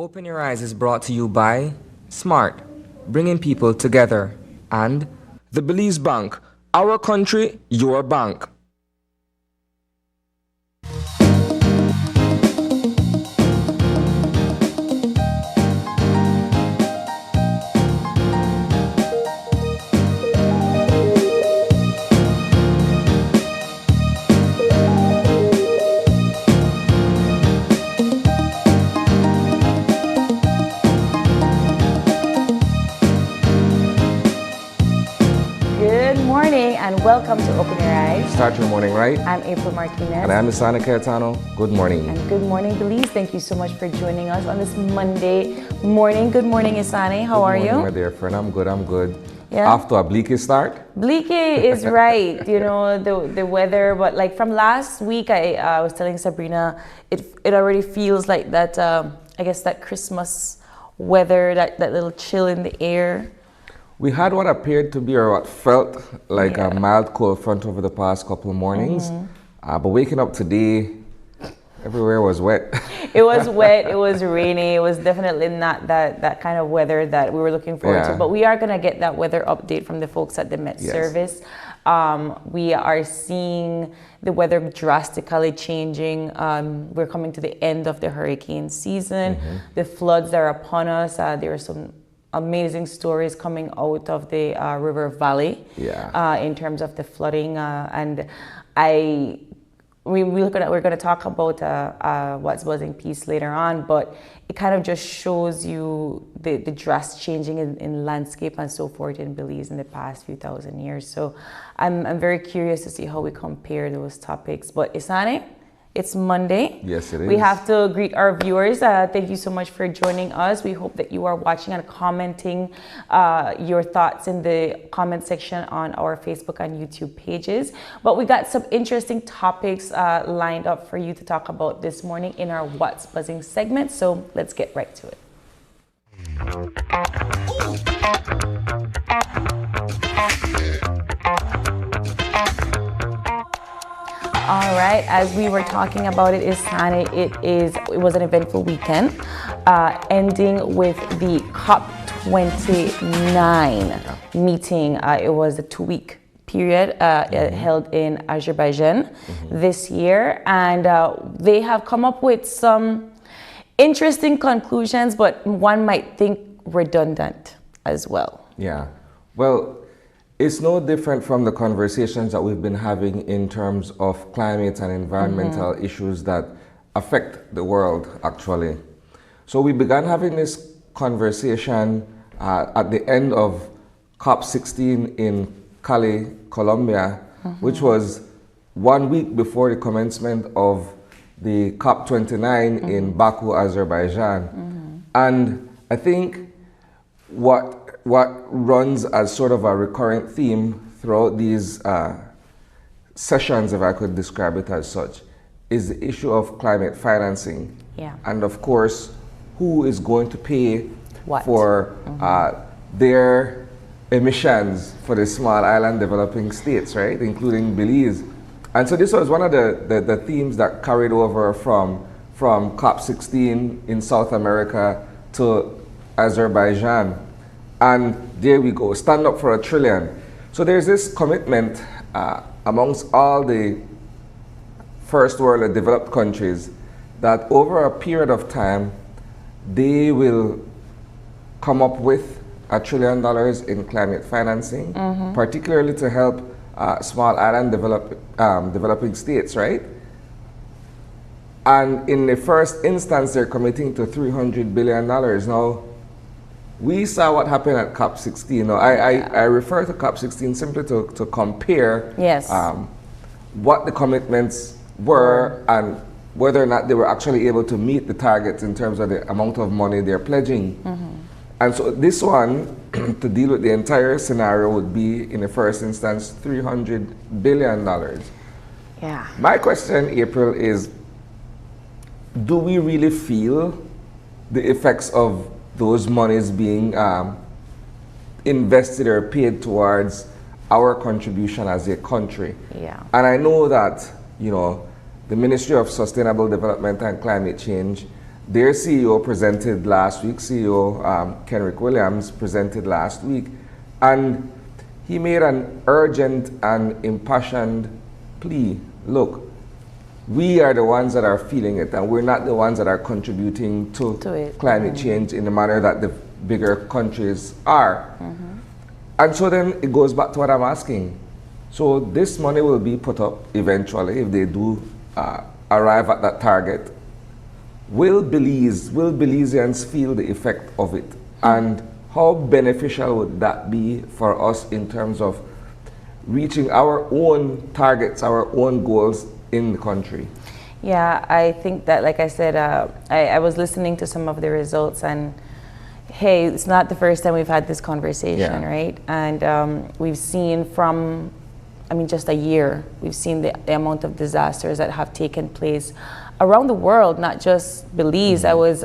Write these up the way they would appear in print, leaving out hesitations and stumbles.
Open Your Eyes is brought to you by Smart, bringing people together, and the Belize Bank, our country, your bank. And welcome to Open Your Eyes. Start your morning right. I'm April Martinez. And I'm Isana Cayetano. Good morning. And good morning, Belize. Thank you so much for joining us on this Monday morning. Good morning, Isani. How are you? Good morning, my dear friend. I'm good. Yeah. After a bleaky start? Bleaky is right. You know, the weather. But like from last week, I was telling Sabrina, it already feels like that, I guess that Christmas weather, that little chill in the air. We had what appeared to be, or what felt like a mild cold front over the past couple of mornings. But waking up today, everywhere was wet. It was wet, it was rainy, it was definitely not that kind of weather that we were looking forward to. But we are going to get that weather update from the folks at the Met Service. We are seeing the weather drastically changing. We're coming to the end of the hurricane season. The floods are upon us. There are some amazing stories coming out of the river valley in terms of the flooding, and we're going to talk about what's buzzing piece later on, but it kind of just shows you the drastic changing in landscape and so forth in Belize in the past few thousand years. So I'm very curious to see how we compare those topics. But Isane, it's Monday. Yes, it is. We have to greet our viewers. Thank you so much for joining us. We hope that you are watching and commenting your thoughts in the comment section on our Facebook and YouTube pages. But we got some interesting topics lined up for you to talk about this morning in our What's Buzzing segment. So let's get right to it. All right, as we were talking about it, it was an eventful weekend, ending with the COP29 meeting. It was a 2-week period held in Azerbaijan this year, and they have come up with some interesting conclusions, but one might think redundant as well. Yeah, well, it's no different from the conversations that we've been having in terms of climate and environmental issues that affect the world, actually. So we began having this conversation at the end of COP16 in Cali, Colombia, which was 1 week before the commencement of the COP29 in Baku, Azerbaijan. And I think what runs as sort of a recurrent theme throughout these sessions, if I could describe it as such, is the issue of climate financing. Yeah. And of course, who is going to pay for their emissions for the small island developing states, right, including Belize. And so this was one of the themes that carried over from COP16 in South America to Azerbaijan. And there we go, stand up for $1 trillion. So there's this commitment amongst all the first world and developed countries that over a period of time, they will come up with $1 trillion in climate financing, particularly to help small island developing states, right? And in the first instance, they're committing to $300 billion. Now, we saw what happened at COP16. Now, I refer to COP16 simply to compare what the commitments were and whether or not they were actually able to meet the targets in terms of the amount of money they're pledging. And so this one, to deal with the entire scenario, would be, in the first instance, $300 billion. Yeah. My question, April, is, do we really feel the effects of those monies being invested or paid towards our contribution as a country? Yeah. And I know that, you know, the Ministry of Sustainable Development and Climate Change, their CEO presented last week, CEO Kenrick Williams presented last week, and he made an urgent and impassioned plea. Look, we are the ones that are feeling it, and we're not the ones that are contributing to climate change in the manner that the bigger countries are. And so then it goes back to what I'm asking. So this money will be put up eventually if they do arrive at that target. Will Belizeans feel the effect of it? And how beneficial would that be for us in terms of reaching our own targets, our own goals in the country? Yeah, I think that, like I said, I was listening to some of the results, and hey, it's not the first time we've had this conversation, right? And we've seen from, just a year, we've seen the amount of disasters that have taken place around the world, not just Belize. I was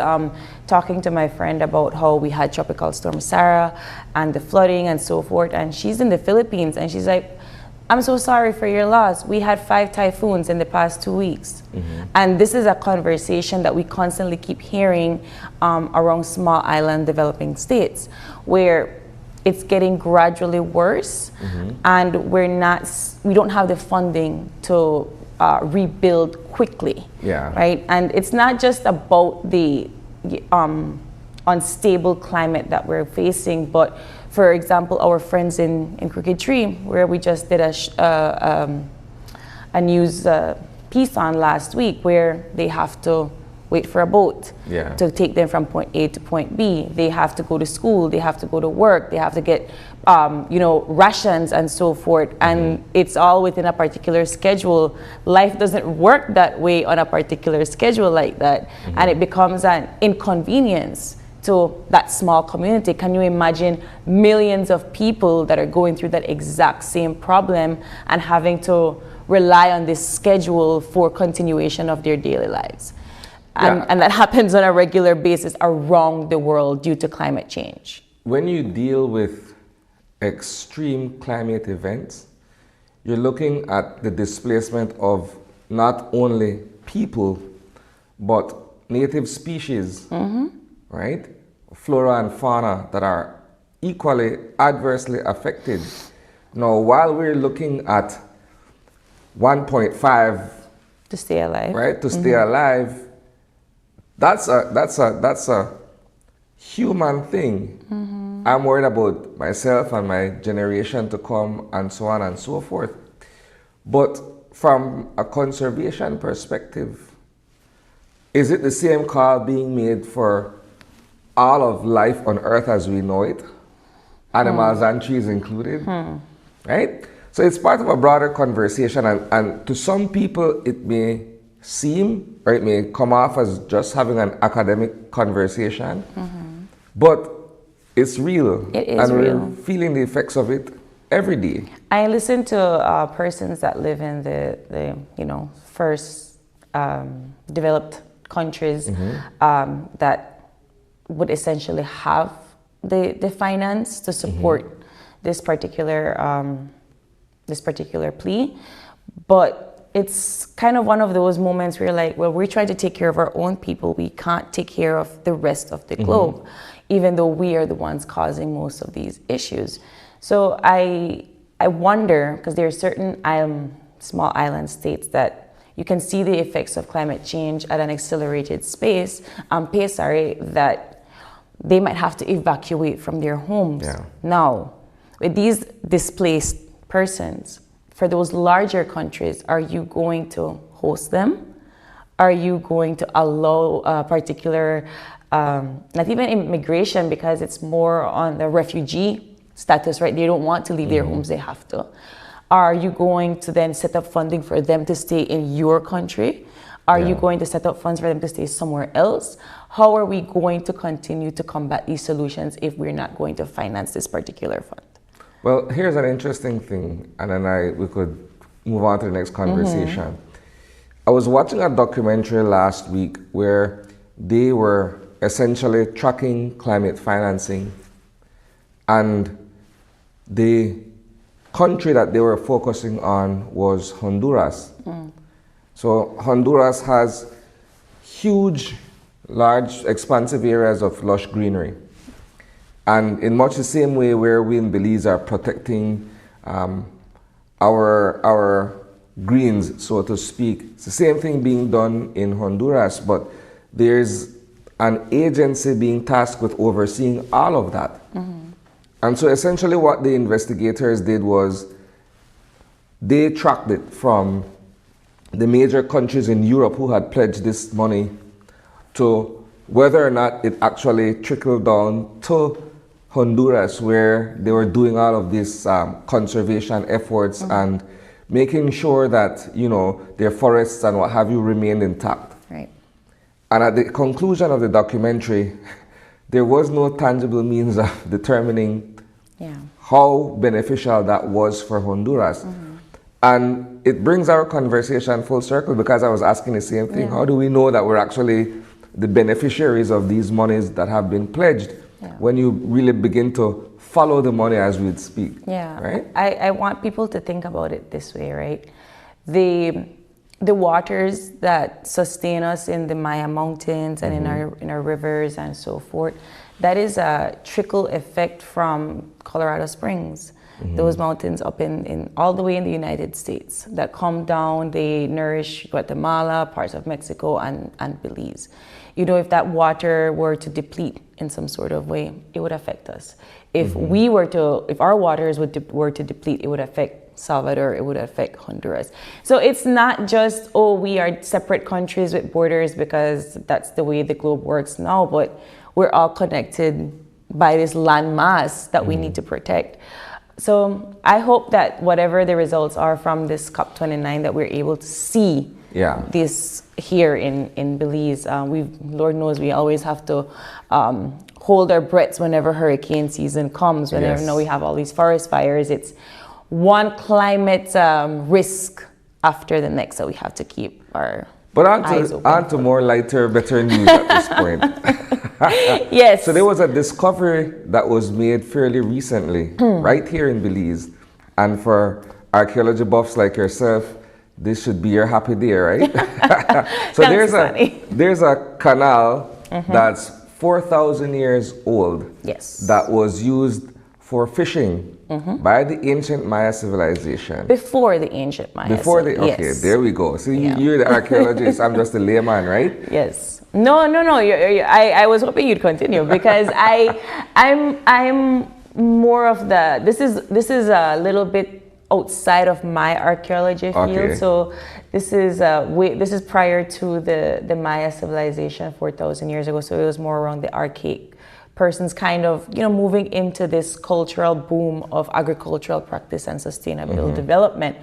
talking to my friend about how we had Tropical Storm Sarah and the flooding and so forth, and she's in the Philippines, and she's like, I'm so sorry for your loss. We had 5 typhoons in the past 2 weeks. And this is a conversation that we constantly keep hearing around small island developing states, where it's getting gradually worse, and we don't have the funding to rebuild quickly, right? And it's not just about the unstable climate that we're facing, but for example, our friends in Crooked Tree, where we just did a news piece on last week, where they have to wait for a boat to take them from point A to point B. They have to go to school, they have to go to work, they have to get rations and so forth, and it's all within a particular schedule. Life doesn't work that way on a particular schedule like that, and it becomes an inconvenience to that small community. Can you imagine millions of people that are going through that exact same problem and having to rely on this schedule for continuation of their daily lives? And that happens on a regular basis around the world due to climate change. When you deal with extreme climate events, you're looking at the displacement of not only people, but native species, right? Flora and fauna that are equally adversely affected. Now, while we're looking at 1.5 to stay alive, right? To stay alive, that's a human thing. I'm worried about myself and my generation to come, and so on and so forth. But from a conservation perspective, is it the same call being made for all of life on Earth as we know it, animals and trees included, right? So it's part of a broader conversation, and to some people it may seem, or it may come off as just having an academic conversation, but it's real. It is real. We're feeling the effects of it every day. I listen to persons that live in the first developed countries that would essentially have the finance to support this particular plea, but it's kind of one of those moments where you're like, well, we're trying to take care of our own people. We can't take care of the rest of the globe, even though we are the ones causing most of these issues. So I wonder, because there are certain small island states that you can see the effects of climate change at an accelerated pace, that they might have to evacuate from their homes. Now, with these displaced persons, for those larger countries, are you going to host them? Are you going to allow a particular, not even immigration, because it's more on the refugee status, right? They don't want to leave their homes, they have to. Are you going to then set up funding for them to stay in your country? Are you going to set up funds for them to stay somewhere else? How are we going to continue to combat these solutions if we're not going to finance this particular fund? Well, here's an interesting thing, and then we could move on to the next conversation. I was watching a documentary last week where they were essentially tracking climate financing, and the country that they were focusing on was Honduras. So Honduras has huge large, expansive areas of lush greenery. And in much the same way where we in Belize are protecting our greens, so to speak, it's the same thing being done in Honduras, but there's an agency being tasked with overseeing all of that. And so essentially what the investigators did was they tracked it from the major countries in Europe who had pledged this money to whether or not it actually trickled down to Honduras, where they were doing all of these conservation efforts and making sure that, you know, their forests and what have you remained intact. Right. And at the conclusion of the documentary, there was no tangible means of determining how beneficial that was for Honduras. And it brings our conversation full circle, because I was asking the same thing. How do we know that we're actually the beneficiaries of these monies that have been pledged when you really begin to follow the money as we speak? Right? I want people to think about it this way, right? The waters that sustain us in the Maya Mountains and in our rivers and so forth, that is a trickle effect from Colorado Springs. Those mountains up in all the way in the United States that come down, they nourish Guatemala, parts of Mexico, and Belize. You know, if that water were to deplete in some sort of way, it would affect us. If our waters were to deplete, it would affect Salvador, it would affect Honduras. So it's not just, oh, we are separate countries with borders because that's the way the globe works now, but we're all connected by this land mass that we need to protect. So I hope that whatever the results are from this COP29, that we're able to see this here in Belize. Lord knows we always have to hold our breaths whenever hurricane season comes, whenever we have all these forest fires. It's one climate risk after the next that we have to keep our eyes open. On to more lighter, better news at this point. Yes. So there was a discovery that was made fairly recently, right here in Belize. And for archaeology buffs like yourself, this should be your happy day, right? So there's a canal that's 4,000 years old. Yes. That was used for fishing by the ancient Maya civilization. Before the ancient Maya. Okay, there we go. See, you're the archaeologist, I'm just a layman, right? Yes. No. I was hoping you'd continue, because I'm more of the. This is a little bit outside of my archaeology field. So this is prior to the Maya civilization 4,000 years ago. So it was more around the archaic persons kind of, moving into this cultural boom of agricultural practice and sustainable development.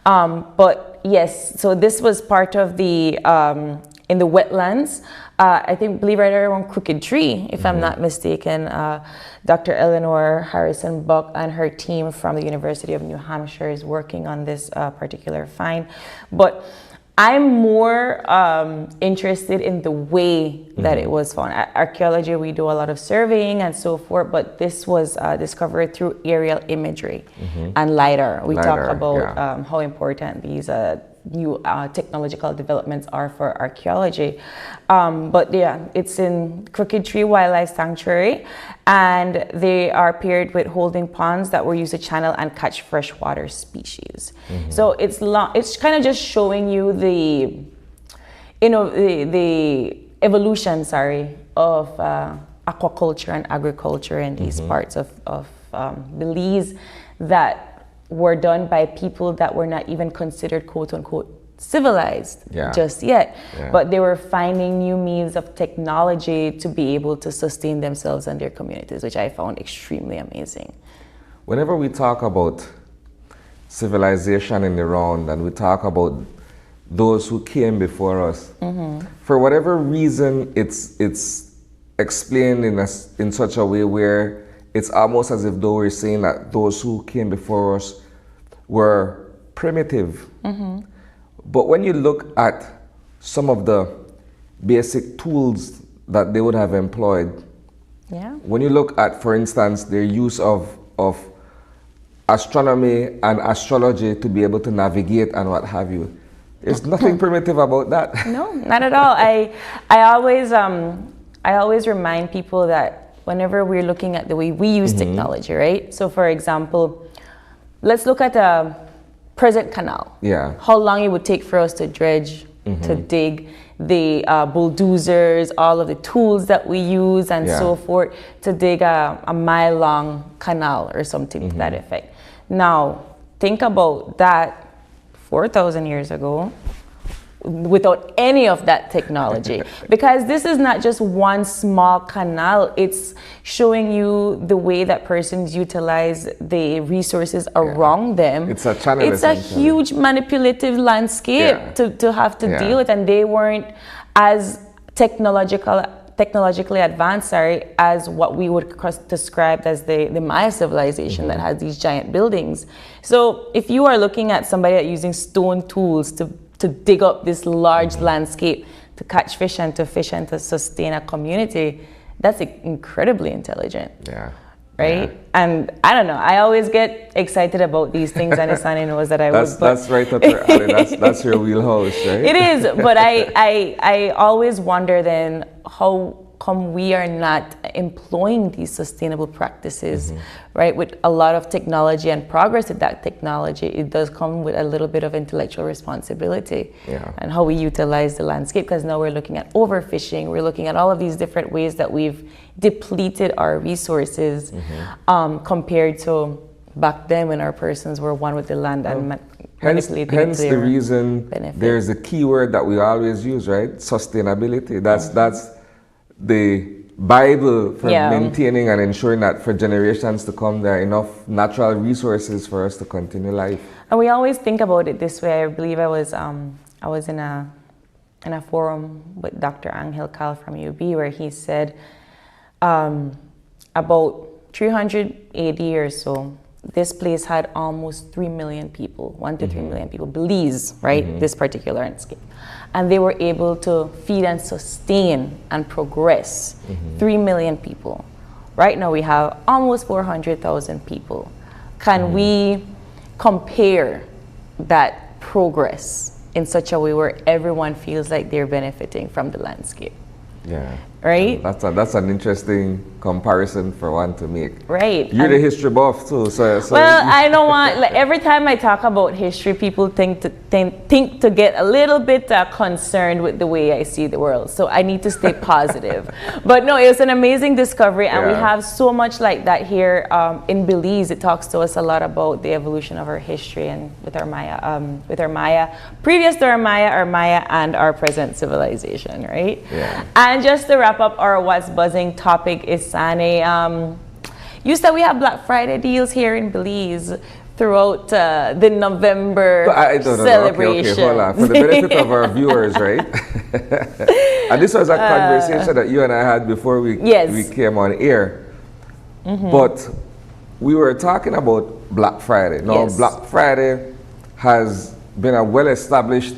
But yes, so this was part of the in the wetlands. I believe right around Crooked Tree, if I'm not mistaken. Dr. Eleanor Harrison Buck and her team from the University of New Hampshire is working on this particular find. But I'm more interested in the way that it was found. Archaeology, we do a lot of surveying and so forth, but this was discovered through aerial imagery and LiDAR. We talk about how important these new technological developments are for archaeology. But it's in Crooked Tree Wildlife Sanctuary, and they are paired with holding ponds that were used to channel and catch freshwater species. So it's kind of just showing you the evolution, of aquaculture and agriculture in these parts of Belize that were done by people that were not even considered quote unquote civilized just yet, but they were finding new means of technology to be able to sustain themselves and their communities, which I found extremely amazing. Whenever we talk about civilization in the round and we talk about those who came before us, for whatever reason, it's explained in such a way where it's almost as if though we're saying that those who came before us were primitive. But when you look at some of the basic tools that they would have employed, when you look at, for instance, their use of astronomy and astrology to be able to navigate and what have you, There's nothing primitive about that. No, not at all. I always remind people that whenever we're looking at the way we use technology, right? So for example, let's look at a present canal. Yeah. How long it would take for us to dredge, to dig, the bulldozers, all of the tools that we use and so forth to dig a mile-long canal or something to that effect. Now, think about that 4,000 years ago without any of that technology, because this is not just one small canal, it's showing you the way that persons utilize the resources around them. It's a channel. It's a huge manipulative landscape to have to deal with, and they weren't as technologically advanced, as what we would describe as the Maya civilization that has these giant buildings. So if you are looking at somebody that using stone tools to dig up this large landscape to catch fish and to sustain a community, that's incredibly intelligent. Yeah. Right? Yeah. And I don't know, I always get excited about these things, and Isani knows that I would. That's right up your alley. That's your wheelhouse, right? It is, but I always wonder then, how come we are not employing these sustainable practices, right? With a lot of technology and progress with that technology, it does come with a little bit of intellectual responsibility and how we utilize the landscape, because now we're looking at overfishing, we're looking at all of these different ways that we've depleted our resources compared to back then when our persons were one with the land and hence the reason there's a key word that we always use, right? Sustainability. That's the Bible for maintaining and ensuring that for generations to come there are enough natural resources for us to continue life. And we always think about it this way. I believe I was in a forum with Dr. Angel Cal from UB, where he said about 380 or so, this place had almost 3 million people, 1 to 3 million people, Belize, right? This particular landscape. And they were able to feed and sustain and progress 3 million people. Right now we have almost 400,000 people. Can we compare that progress in such a way where everyone feels like they're benefiting from the landscape? Yeah. Right? That's an interesting comparison for one to make. Right. You're the history buff too, so well, I don't want, like, every time I talk about history, people think to get a little bit concerned with the way I see the world. So I need to stay positive. But no, it was an amazing discovery, and we have so much like that here in Belize. It talks to us a lot about the evolution of our history and with our Maya, previous to our Maya and our present civilization, right? Yeah. And just to wrap up our What's Buzzing topic, Isani, you said we have Black Friday deals here in Belize throughout the November celebration. Okay, hold on. For the benefit of our viewers, right? And this was a conversation that you and I had before we came on air. But we were talking about Black Friday. Now, Black Friday has been a well-established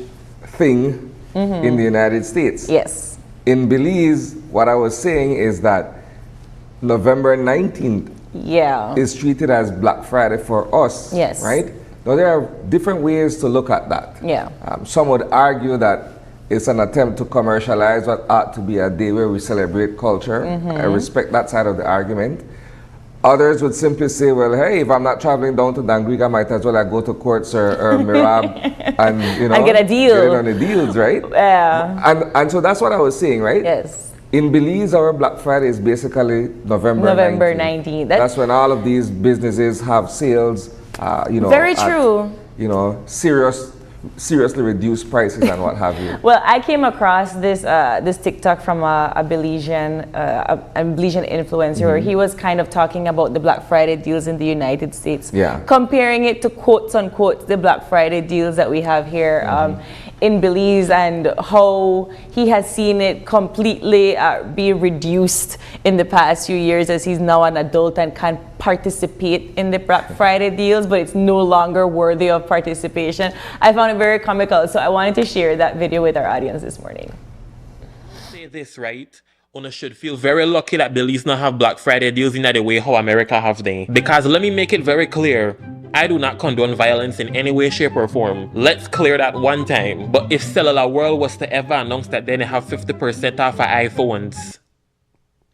thing in the United States. Yes. In Belize, what I was saying is that November 19th is treated as Black Friday for us, right? Now, there are different ways to look at that. Yeah. Some would argue that it's an attempt to commercialize what ought to be a day where we celebrate culture. I respect that side of the argument. Others would simply say, well, hey, if I'm not traveling down to Dangriga, I might as well go to Courts or Mirab and, you know, and get a deal. Get in on the deals, right? Yeah. And so that's what I was saying, right? Yes. In Belize, our Black Friday is basically November 19th. That's when all of these businesses have sales, you know. Very true. You know, seriously reduced prices and what have you. Well, I came across this this TikTok from a Belizean influencer where he was kind of talking about the Black Friday deals in the United States, comparing it to quotes unquote the Black Friday deals that we have here in Belize, and how he has seen it completely be reduced in the past few years as he's now an adult and can participate in the Black Friday deals, but it's no longer worthy of participation. I found it very comical, so I wanted to share that video with our audience this morning. Say this, right? Una should feel very lucky that Belize not have Black Friday deals in the way how America have them. Because let me make it very clear, I do not condone violence in any way, shape, or form. Let's clear that one time. But if Cellular World was to ever announce that they have 50% off of iPhones,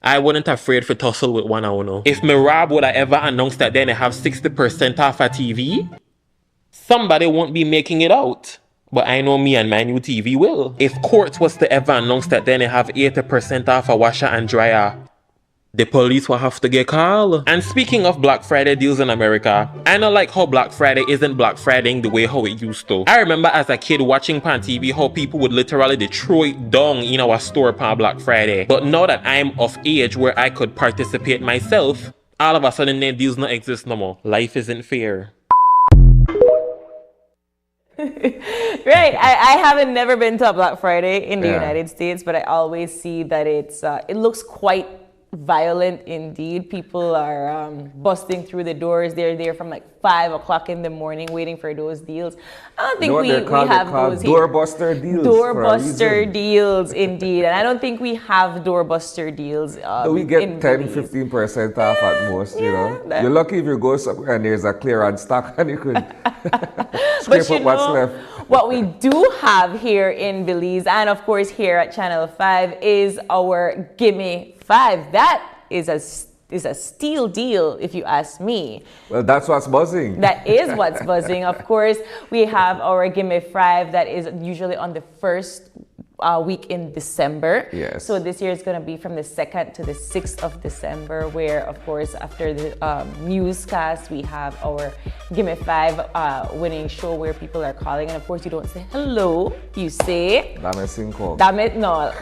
I wouldn't afraid for tussle with one owner. If Mirab would have ever announced that they have 60% off a TV, somebody won't be making it out. But I know me and my new TV will. If Quartz was to ever announce that they have 80% off a washer and dryer, the police will have to get called. And speaking of Black Friday deals in America, I don't like how Black Friday isn't Black Fridaying the way how it used to. I remember as a kid watching on TV how people would literally destroy it down in our store on Black Friday. But now that I'm of age where I could participate myself, all of a sudden their deals don't exist no more. Life isn't fair. Right. I haven't never been to a Black Friday in the United States, but I always see that it looks quite violent indeed. People are busting through the doors. They're there from like 5 o'clock in the morning waiting for those deals. I don't think we have those here. Doorbuster deals. Doorbuster deals indeed. And I don't think we have doorbuster deals. We get 10-15% off at most, you know. You're lucky if you go somewhere and there's a clearance stock and you could scrape up what's left. What we do have here in Belize, and of course here at Channel 5, is our Gimme 5. That is a steal deal, if you ask me. Well, that's what's buzzing. That is what's buzzing. Of course, we have our Gimme 5 that is usually on the first week in December. Yes. So this year is going to be from the 2nd to the 6th of December, where, of course, after the newscast, we have our Gimme 5 winning show where people are calling. And, of course, you don't say hello. You say... Dame cinco. Dame, no.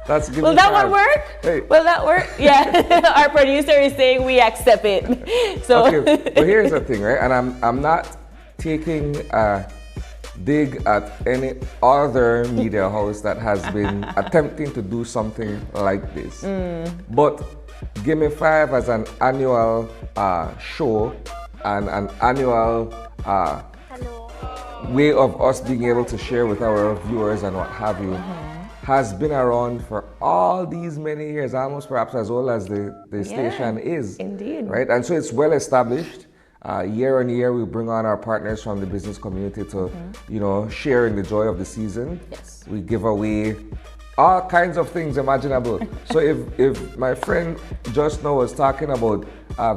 That's Gimme Will that 5. one work? Hey. Will that work? Yeah. Our producer is saying we accept it. So. Okay, but here's the thing, right? And I'm not taking dig at any other media house that has been attempting to do something like this. But Gimme 5 as an annual show and an annual way of us being able to share with our viewers and what have you has been around for all these many years, almost perhaps as old as the station is. Indeed. Right? And so it's well established. Year on year, we bring on our partners from the business community to, you know, share in the joy of the season. Yes. We give away all kinds of things imaginable. So if my friend just now was talking about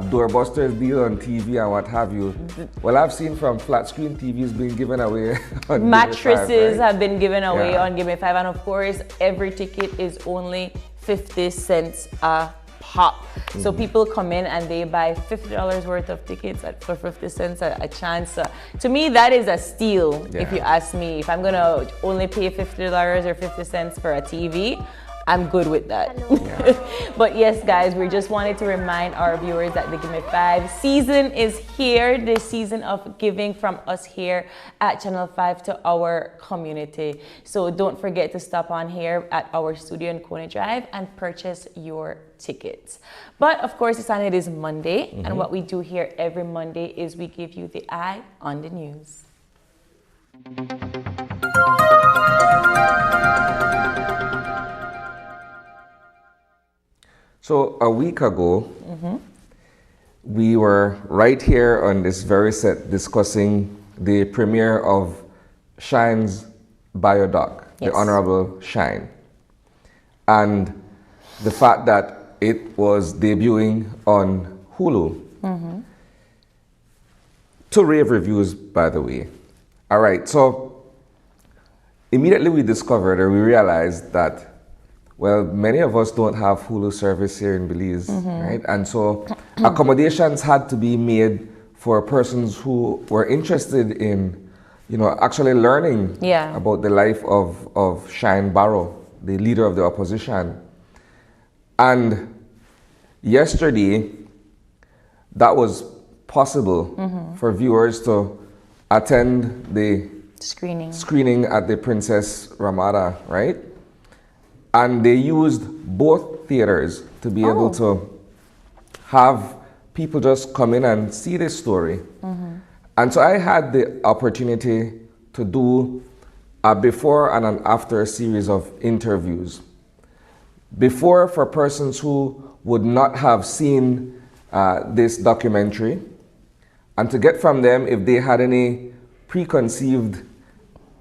doorbusters deal on TV and what have you, well, I've seen from flat screen TVs being given away on mattresses Gimme 5, right? have been given away on Gimme 5, and of course, every ticket is only 50 cents a pop. So people come in and they buy $50 worth of tickets for 50 cents a chance. To me, that is a steal, if you ask me. If I'm gonna only pay $50 or 50 cents for a TV, I'm good with that. But yes, guys, we just wanted to remind our viewers that the Gimme 5 season is here, the season of giving from us here at Channel 5 to our community. So don't forget to stop on here at our studio in Coney Drive and purchase your tickets. But of course, it is Monday, and what we do here every Monday is we give you the eye on the news. So a week ago, we were right here on this very set discussing the premiere of Shine's biodoc, the Honorable Shine, and the fact that it was debuting on Hulu. 2 rave reviews, by the way. All right, so immediately we discovered or we realized that, well, many of us don't have Hulu service here in Belize, right? And so accommodations had to be made for persons who were interested in, you know, actually learning about the life of Shine Barrow, the leader of the opposition. And yesterday, that was possible for viewers to attend the screening at the Princess Ramada, right? And they used both theaters to be able to have people just come in and see this story. And so I had the opportunity to do a before and an after series of interviews. Before, for persons who would not have seen this documentary, and to get from them if they had any preconceived,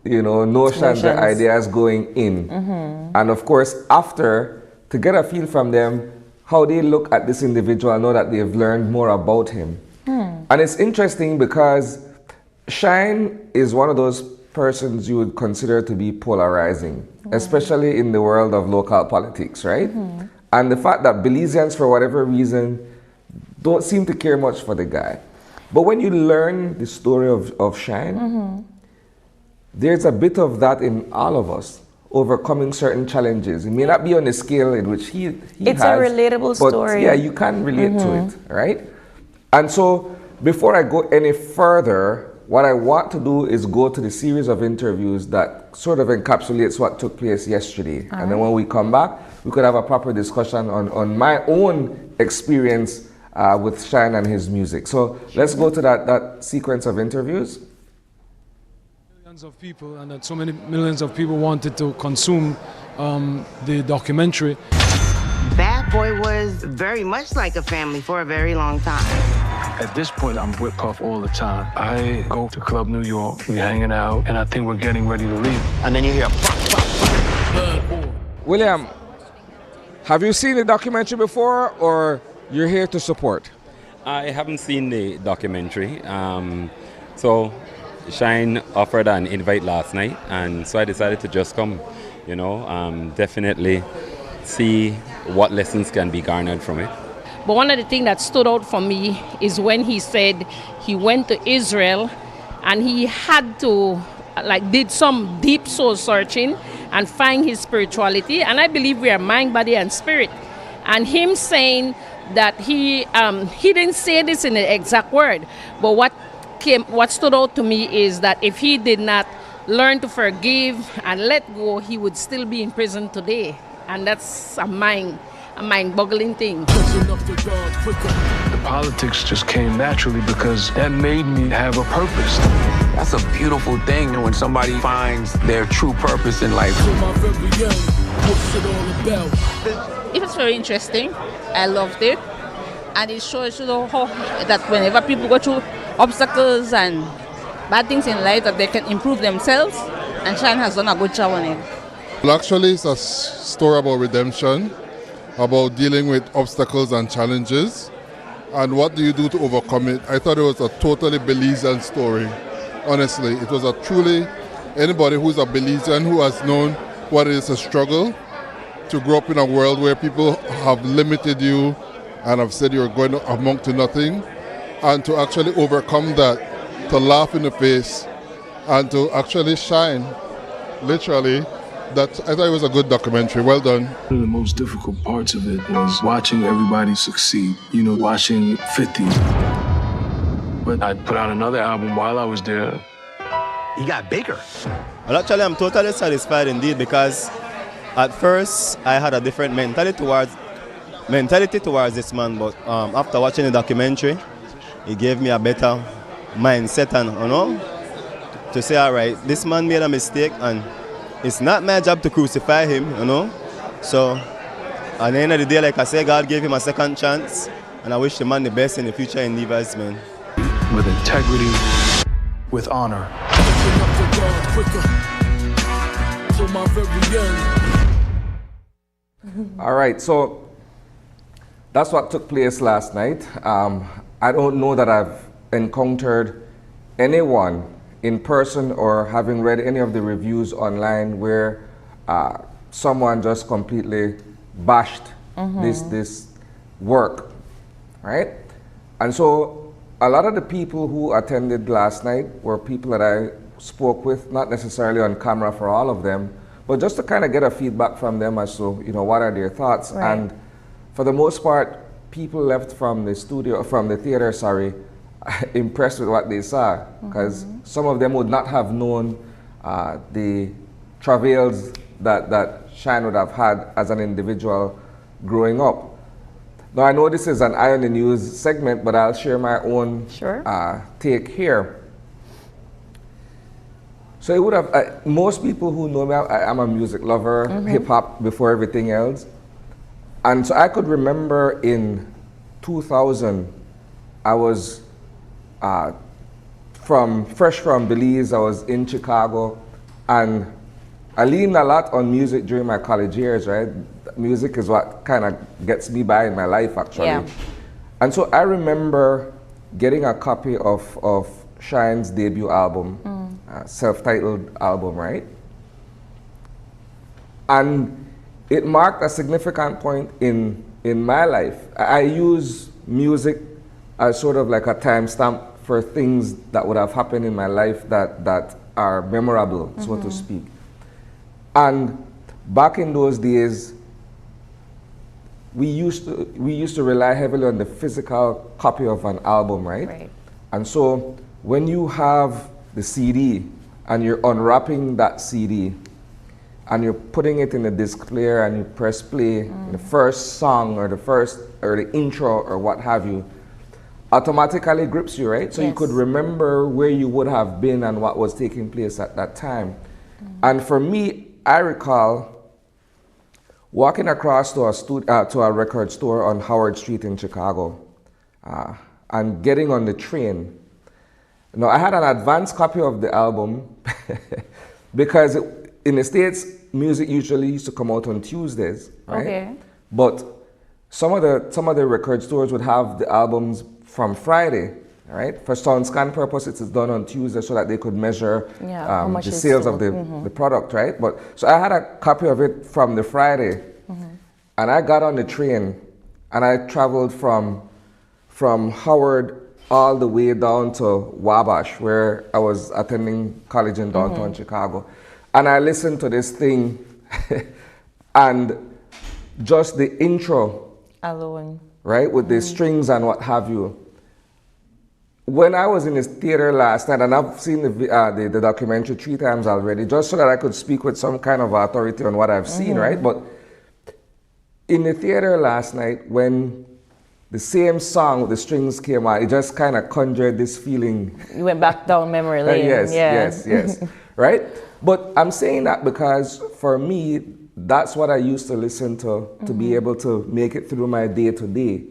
notions or ideas going in. And of course, after, to get a feel from them, how they look at this individual, know that they've learned more about him. And it's interesting because Shine is one of those persons you would consider to be polarizing, especially in the world of local politics, right? And the fact that Belizeans, for whatever reason, don't seem to care much for the guy. But when you learn the story of Shine, there's a bit of that in all of us, overcoming certain challenges. It may not be on the scale in which he it's has, a relatable but story. Yeah, you can relate to it, right? And so, before I go any further, what I want to do is go to the series of interviews that sort of encapsulates what took place yesterday. And then when we come back, we could have a proper discussion on my own experience with Shine and his music. So let's go to that sequence of interviews. Millions of people, and that so many millions of people wanted to consume the documentary. Bad Boy was very much like a family for a very long time. At this point, I'm with Puff all the time. I go to Club New York, we're hanging out, and I think we're getting ready to leave. And then you hear pop, pop, pop. William, have you seen the documentary before, or you're here to support? I haven't seen the documentary. So Shine offered an invite last night, and so I decided to just come, definitely see what lessons can be garnered from it. But one of the things that stood out for me is when he said he went to Israel and he had to, did some deep soul searching and find his spirituality. And I believe we are mind, body, and spirit. And him saying that he didn't say this in the exact word, but what stood out to me is that if he did not learn to forgive and let go, he would still be in prison today. And that's a mind-boggling thing. The politics just came naturally because that made me have a purpose. That's a beautiful thing when somebody finds their true purpose in life. It was very interesting. I loved it. And it shows how that whenever people go through obstacles and bad things in life, that they can improve themselves. And Shine has done a good job on it. Well, actually, it's a story about redemption, about dealing with obstacles and challenges, and what do you do to overcome it. I thought it was a totally Belizean story. Honestly, it was a truly, anybody who's a Belizean who has known what it is to struggle, to grow up in a world where people have limited you and have said you're going to amount to nothing, and to actually overcome that, to laugh in the face, and to actually shine, literally. I thought it was a good documentary. Well done. One of the most difficult parts of it was watching everybody succeed, watching 50. But I put out another album while I was there. He got bigger. Well, actually, I'm totally satisfied indeed, because at first I had a different mentality towards this man, but after watching the documentary, it gave me a better mindset and, to say, all right, this man made a mistake and it's not my job to crucify him, So, at the end of the day, like I say, God gave him a second chance, and I wish the man the best in the future endeavors, man. With integrity, with honor. All right, so that's what took place last night. I don't know that I've encountered anyone in person or having read any of the reviews online where someone just completely bashed this work, right? And so a lot of the people who attended last night were people that I spoke with, not necessarily on camera for all of them, but just to kind of get a feedback from them as to, what are their thoughts. Right. And for the most part, people left from the theater, impressed with what they saw, because some of them would not have known the travails that Shine would have had as an individual growing up. Now, I know this is an Eye on the News segment, but I'll share my own take here. So it would have, most people who know me, I'm a music lover, hip-hop before everything else. And so I could remember in 2000, I was fresh from Belize. I was in Chicago, and I leaned a lot on music during my college years, right? Music is what kind of gets me by in my life, actually. Yeah. And so I remember getting a copy of Shine's debut album, self-titled album, right? And it marked a significant point in my life. I use music as sort of like a timestamp for things that would have happened in my life that are memorable, so to speak. And back in those days, we used to rely heavily on the physical copy of an album, right? And so when you have the CD and you're unwrapping that CD and you're putting it in the disc player and you press play, the first song or the intro or what have you, automatically grips you, right? So you could remember where you would have been and what was taking place at that time. And for me, I recall walking across to a record store on Howard Street in Chicago and getting on the train. Now, I had an advanced copy of the album because in the States, music usually used to come out on Tuesdays, right? Okay. But some of the record stores would have the albums from Friday, right? For sound scan purposes, it's done on Tuesday so that they could measure the sales of the product, right? But so I had a copy of it from the Friday, and I got on the train, and I traveled from Howard all the way down to Wabash, where I was attending college in downtown Chicago, and I listened to this thing, and just the intro alone, right, with the strings and what have you. When I was in the theater last night, and I've seen the documentary 3 times already, just so that I could speak with some kind of authority on what I've seen, right? But in the theater last night, when the same song with the strings came out, it just kind of conjured this feeling. You went back down memory lane. Yes, right? But I'm saying that because for me, that's what I used to listen to be able to make it through my day to day.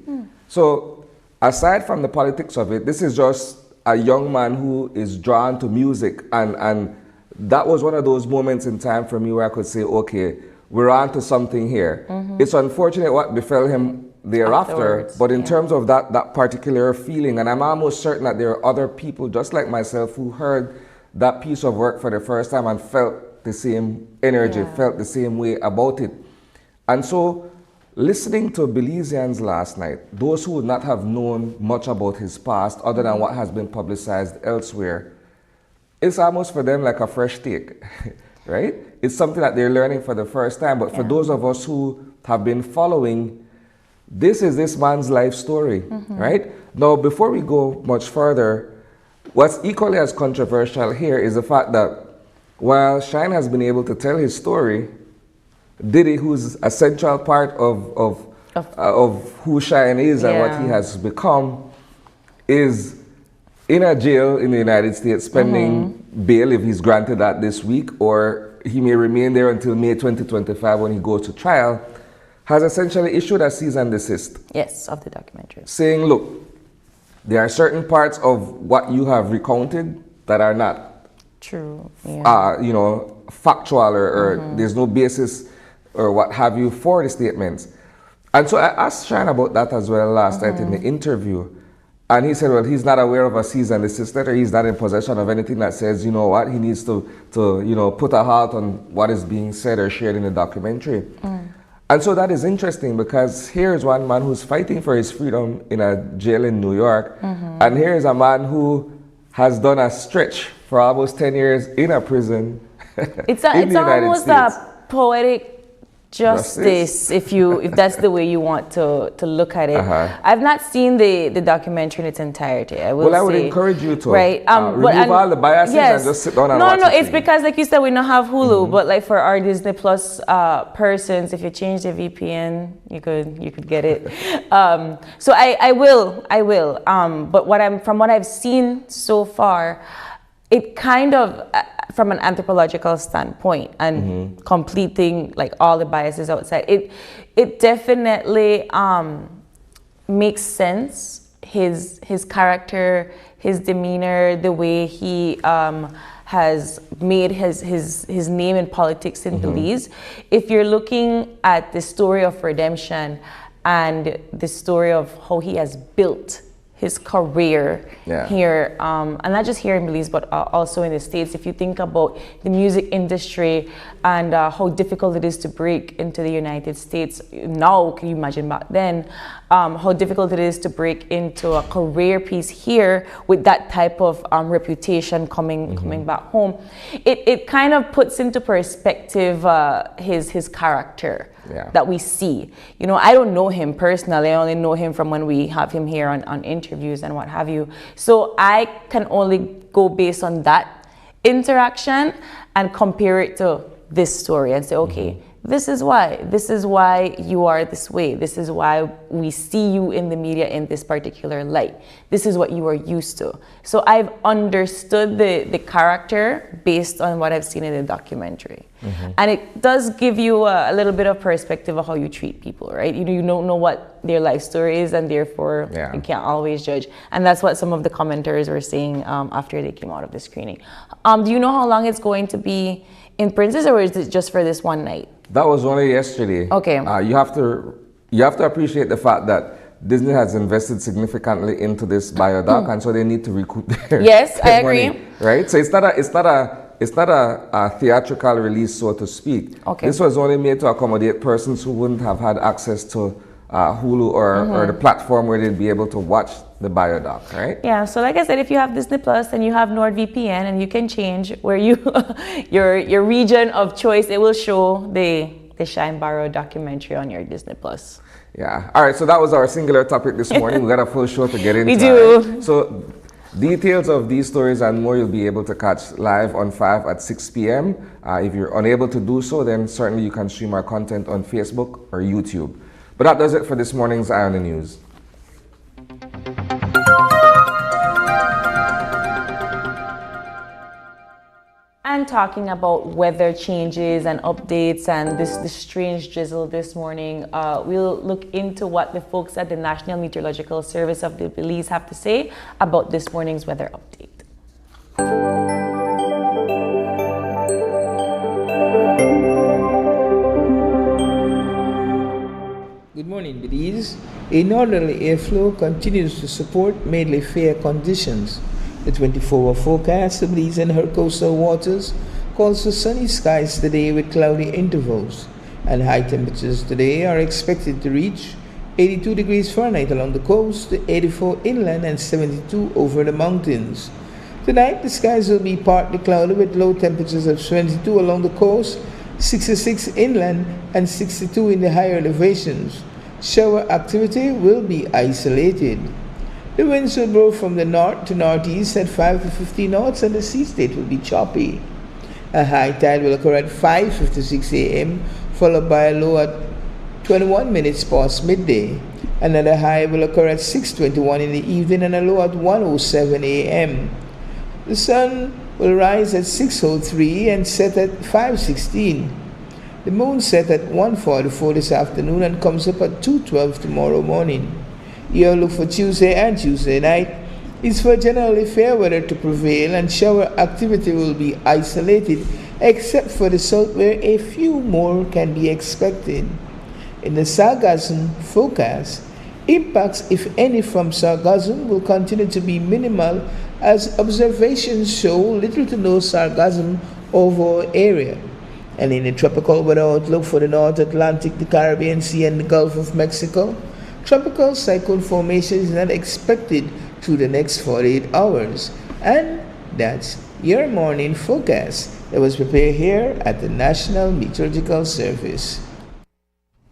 So aside from the politics of it, this is just a young man who is drawn to music, and that was one of those moments in time for me where I could say, okay, we're on to something here. It's unfortunate what befell him thereafter, but in terms of that particular feeling, and I'm almost certain that there are other people just like myself who heard that piece of work for the first time and felt the same energy, felt the same way about it. And so listening to Belizeans last night, those who would not have known much about his past other than what has been publicized elsewhere, it's almost for them like a fresh take, right? It's something that they're learning for the first time, but for those of us who have been following, this is this man's life story, right? Now, before we go much further, what's equally as controversial here is the fact that while Shine has been able to tell his story, Diddy, who's a central part of who Shine is and what he has become, is in a jail in the United States pending bail if he's granted that this week, or he may remain there until May 2025 when he goes to trial, has essentially issued a cease and desist. Yes, of the documentary. Saying, look, there are certain parts of what you have recounted that are not true, factual, or there's no basis or what have you for the statements. And so I asked Shine about that as well last night in the interview. And he said, well, he's not aware of a cease and desist letter. He's not in possession of anything that says, you know what, he needs to put a halt on what is being said or shared in the documentary. And so that is interesting because here's one man who's fighting for his freedom in a jail in New York. And here's a man who has done a stretch for almost 10 years in a prison. It's almost a poetic justice if that's the way you want to look at it. I've not seen the documentary in its entirety. I would encourage you to remove all the biases and just sit down and watch it. No, it's because like you said, we don't have Hulu, but like for our Disney Plus persons, if you change the VPN, you could get it. So I will. But from what I've seen so far, it kind of, from an anthropological standpoint and completing like all the biases outside, it definitely makes sense his character, his demeanor, the way he has made his name in politics in Belize. If you're looking at the story of redemption and the story of how he has built his career here, and not just here in Belize, but also in the States. If you think about the music industry and how difficult it is to break into the United States now, can you imagine back then, how difficult it is to break into a career piece here with that type of reputation coming back home. It kind of puts into perspective his character. That we see. You know, I don't know him personally. I only know him from when we have him here on interviews and what have you. So I can only go based on that interaction and compare it to this story and say, okay, this is why you are this way. This is why we see you in the media in this particular light. This is what you are used to. So I've understood the character based on what I've seen in the documentary. And it does give you a little bit of perspective of how you treat people, right? You don't know what their life story is, and therefore you can't always judge. And that's what some of the commenters were saying after they came out of the screening. Do you know how long it's going to be in Princess, or is it just for this one night? That was only yesterday. Okay. You have to appreciate the fact that Disney has invested significantly into this biodoc, and so they need to recoup their I agree. Money, right? So it's not a theatrical release, so to speak. Okay. This was only made to accommodate persons who wouldn't have had access to Hulu or the platform where they'd be able to watch the biodoc, right? Yeah, so like I said, if you have Disney Plus and you have NordVPN and you can change where you your region of choice, it will show the Shine Barrow documentary on your Disney Plus. Yeah. All right, so that was our singular topic this morning. We got a full show to get into. We do. Right? So details of these stories and more you'll be able to catch live on 5 at 6 p.m. If you're unable to do so, then certainly you can stream our content on Facebook or YouTube. But that does it for this morning's Eye on the News. And talking about weather changes and updates and this strange drizzle this morning, we'll look into what the folks at the National Meteorological Service of the Belize have to say about this morning's weather update. Good morning, Belize. A northerly airflow continues to support mainly fair conditions. The 24-hour forecast of Belize and her coastal waters calls for sunny skies today with cloudy intervals, and high temperatures today are expected to reach 82 degrees Fahrenheit along the coast, 84 inland, and 72 over the mountains. Tonight, the skies will be partly cloudy with low temperatures of 22 along the coast, 66 inland, and 62 in the higher elevations. Shower activity will be isolated. The winds will blow from the north to northeast at 5 to 15 knots, and the sea state will be choppy. A high tide will occur at 5:56 a.m., followed by a low at 21 minutes past midday. Another high will occur at 6:21 in the evening and a low at 1:07 a.m. The sun will rise at 6:03 and set at 5:16. The moon set at 1:44 this afternoon and comes up at 2:12 tomorrow morning. Your look for Tuesday and Tuesday night is for generally fair weather to prevail, and shower activity will be isolated except for the south where a few more can be expected. In the sargassum forecast, impacts, if any, from sargassum will continue to be minimal as observations show little to no sargassum over our area. And in the tropical weather outlook for the North Atlantic, the Caribbean Sea, and the Gulf of Mexico, tropical cyclone formation is not expected through the next 48 hours. And that's your morning forecast that was prepared here at the National Meteorological Service.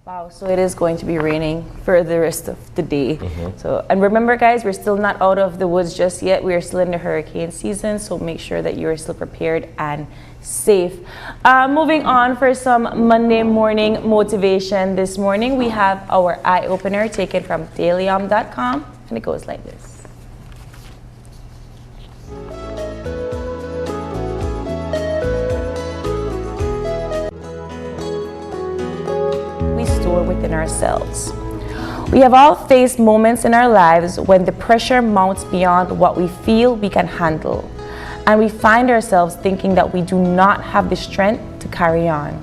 Wow, so it is going to be raining for the rest of the day. So, and remember guys, we're still not out of the woods just yet. We are still in the hurricane season, so make sure that you are still prepared and safe. Moving on for some Monday morning motivation this morning, we have our eye opener taken from dailym.com, and it goes like this. We store within ourselves. We have all faced moments in our lives when the pressure mounts beyond what we feel we can handle, and we find ourselves thinking that we do not have the strength to carry on.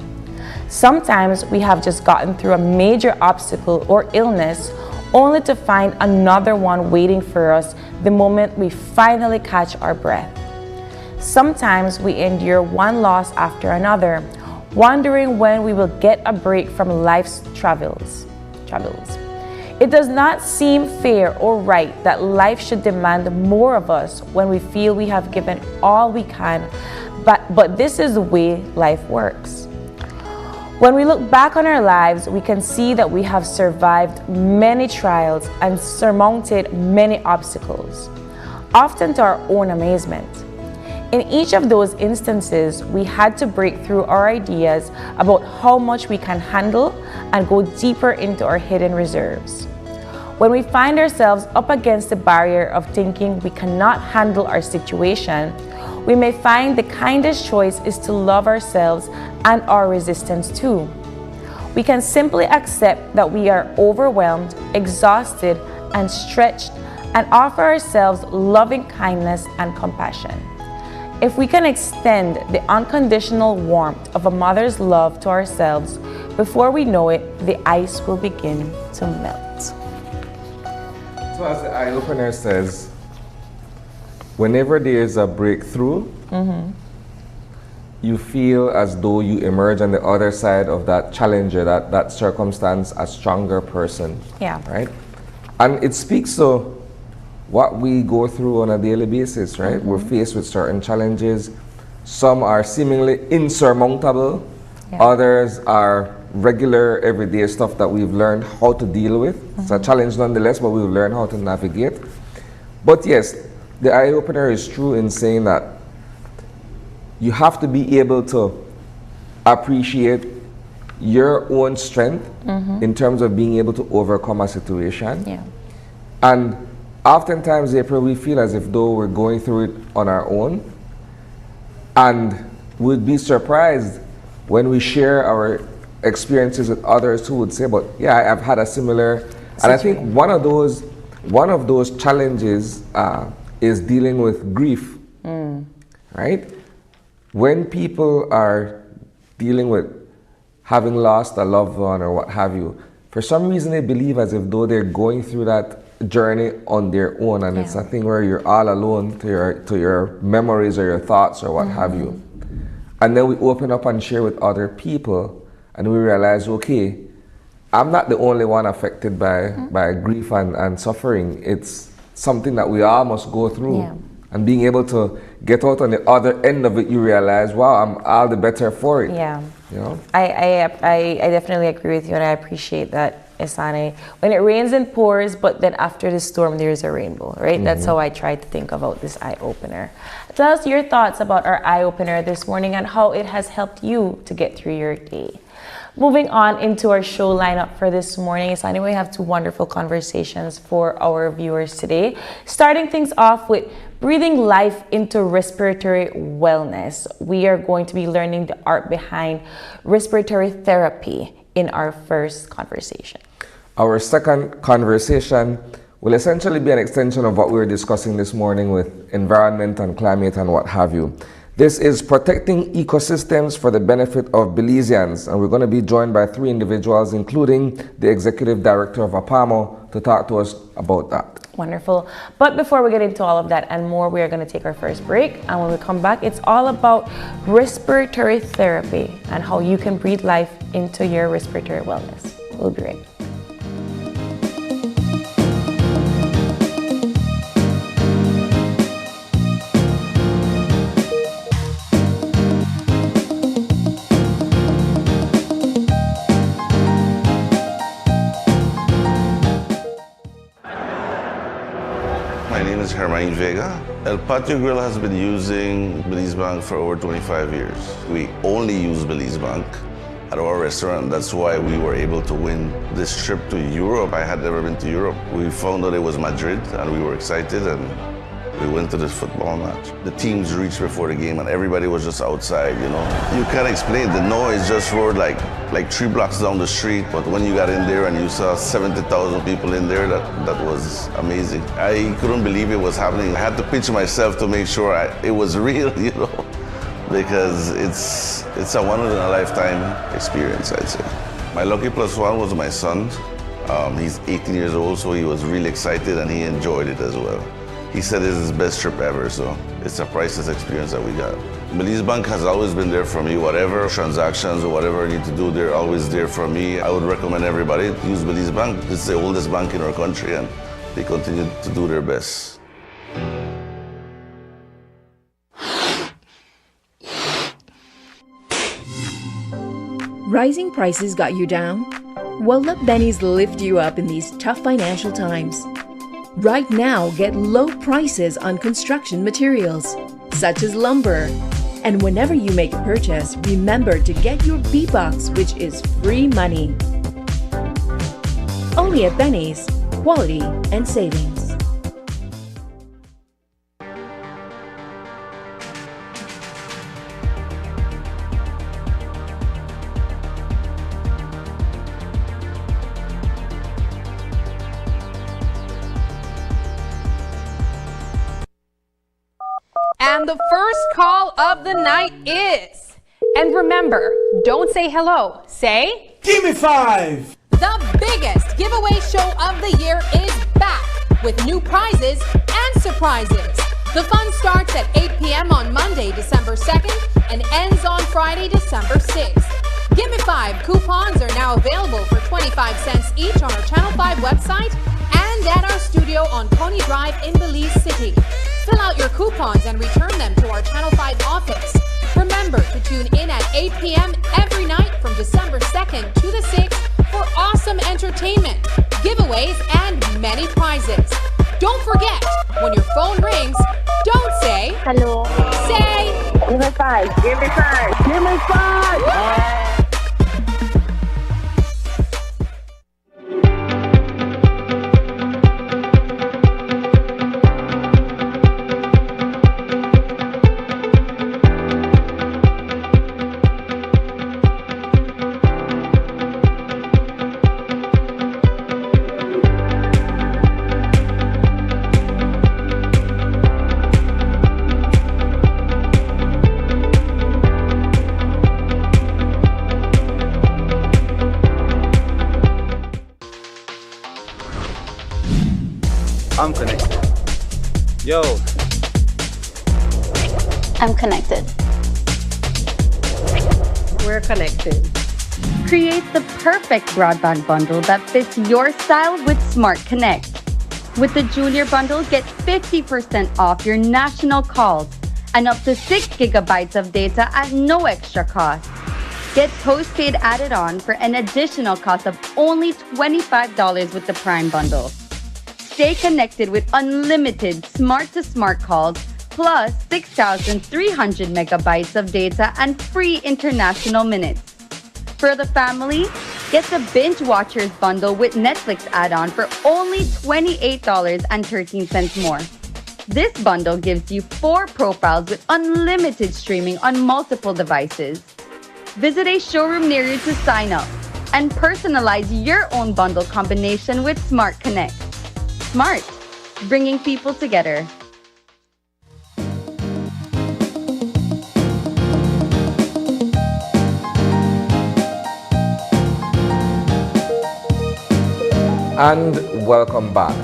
Sometimes we have just gotten through a major obstacle or illness only to find another one waiting for us the moment we finally catch our breath. Sometimes we endure one loss after another, wondering when we will get a break from life's travels. It does not seem fair or right that life should demand more of us when we feel we have given all we can, but this is the way life works. When we look back on our lives, we can see that we have survived many trials and surmounted many obstacles, often to our own amazement. In each of those instances, we had to break through our ideas about how much we can handle and go deeper into our hidden reserves. When we find ourselves up against the barrier of thinking we cannot handle our situation, we may find the kindest choice is to love ourselves and our resistance too. We can simply accept that we are overwhelmed, exhausted, and stretched, and offer ourselves loving kindness and compassion. If we can extend the unconditional warmth of a mother's love to ourselves, before we know it, the ice will begin to melt. So as the eye-opener says, whenever there is a breakthrough, you feel as though you emerge on the other side of that challenge or that circumstance a stronger person. Yeah. Right? And it speaks to what we go through on a daily basis, right? We're faced with certain challenges. Some are seemingly insurmountable. Others are regular, everyday stuff that we've learned how to deal with. It's a challenge nonetheless, but we've learned how to navigate. But yes, the eye-opener is true in saying that you have to be able to appreciate your own strength in terms of being able to overcome a situation. Yeah. And oftentimes, April, we feel as if though we're going through it on our own, and we'd be surprised when we share our experiences with others who would say, but yeah, I've had a similar, and I think one of those challenges is dealing with grief, right? When people are dealing with having lost a loved one or what have you, for some reason they believe as if though they're going through that journey on their own, and it's a thing where you're all alone to your memories or your thoughts or what have you. And then we open up and share with other people, and we realize, okay, I'm not the only one affected by grief and suffering. It's something that we all must go through. Yeah. And being able to get out on the other end of it, you realize, wow, I'm all the better for it. Yeah. You know? I definitely agree with you, and I appreciate that, Isane. When it rains and pours, but then after the storm, there's a rainbow, right? That's how I try to think about this eye-opener. Tell us your thoughts about our eye-opener this morning and how it has helped you to get through your day. Moving on into our show lineup for this morning, Isane, we have two wonderful conversations for our viewers today. Starting things off with breathing life into respiratory wellness. We are going to be learning the art behind respiratory therapy in our first conversation. Our second conversation will essentially be an extension of what we were discussing this morning with environment and climate and what have you. This is protecting ecosystems for the benefit of Belizeans, and we're going to be joined by three individuals, including the executive director of APAMO, to talk to us about that. Wonderful. But before we get into all of that and more, we are going to take our first break. And when we come back, it's all about respiratory therapy and how you can breathe life into your respiratory wellness. We'll be right back. Vega. El Patio Grill has been using Belize Bank for over 25 years. We only use Belize Bank at our restaurant. That's why we were able to win this trip to Europe. I had never been to Europe. We found out it was Madrid and we were excited, and We went to this football match. The teams reached before the game and everybody was just outside, you know. You can't explain, the noise just roared like 3 blocks down the street, but when you got in there and you saw 70,000 people in there, that was amazing. I couldn't believe it was happening. I had to pinch myself to make sure it was real, you know, because it's a one-in-a-lifetime experience, I'd say. My lucky plus one was my son. He's 18 years old, so he was really excited and he enjoyed it as well. He said it's his best trip ever, so it's a priceless experience that we got. Belize Bank has always been there for me. Whatever transactions or whatever I need to do, they're always there for me. I would recommend everybody to use Belize Bank. It's the oldest bank in our country and they continue to do their best. Rising prices got you down? Well, let Benny's lift you up in these tough financial times. Right now, get low prices on construction materials, such as lumber. And whenever you make a purchase, remember to get your B-Box, which is free money. Only at Benny's, quality and savings. And the first call of the night is, and remember, don't say hello, say, "Give me 5." The biggest giveaway show of the year is back with new prizes and surprises. The fun starts at 8 p.m. on Monday, December 2nd and ends on Friday, December 6th. Give Me 5 coupons are now available for 25 cents each on our Channel 5 website and at our studio on Coney Drive in Belize City. Fill out your coupons and return them to our Channel 5 office. Remember to tune in at 8 p.m. every night from December 2nd to the 6th for awesome entertainment, giveaways, and many prizes. Don't forget, when your phone rings, don't say, "Hello." Say, "Give me 5. Give me 5. Give me 5. I'm connected. Yo. I'm connected. We're connected. Create the perfect broadband bundle that fits your style with Smart Connect. With the Junior Bundle, get 50% off your national calls and up to 6 gigabytes of data at no extra cost. Get postpaid added on for an additional cost of only $25 with the Prime Bundle. Stay connected with unlimited smart-to-smart calls, plus 6,300 megabytes of data and free international minutes. For the family, get the Binge Watchers bundle with Netflix add-on for only $28.13 more. This bundle gives you 4 profiles with unlimited streaming on multiple devices. Visit a showroom near you to sign up and personalize your own bundle combination with Smart Connect. Smart, bringing people together. And welcome back.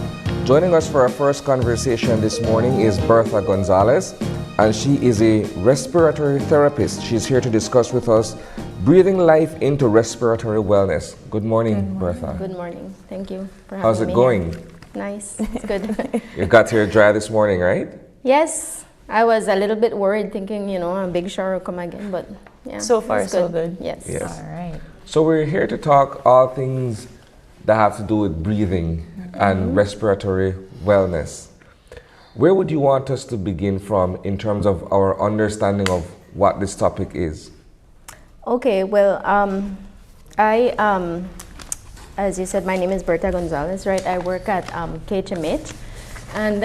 Joining us for our first conversation this morning is Bertha Gonzalez, and she is a respiratory therapist. She's here to discuss with us breathing life into respiratory wellness. Good morning, Bertha. Good morning. Thank you for having me. How's it going? Here. Nice. It's good. You got here dry this morning, right? Yes. I was a little bit worried, thinking, a big shower will come again, but yeah. So far, so good. Yes. Yes. All right. So we're here to talk all things that have to do with breathing and respiratory wellness. Where would you want us to begin from in terms of our understanding of what this topic is? Okay, well, as you said, my name is Bertha Gonzalez, right? I work at KHMH, and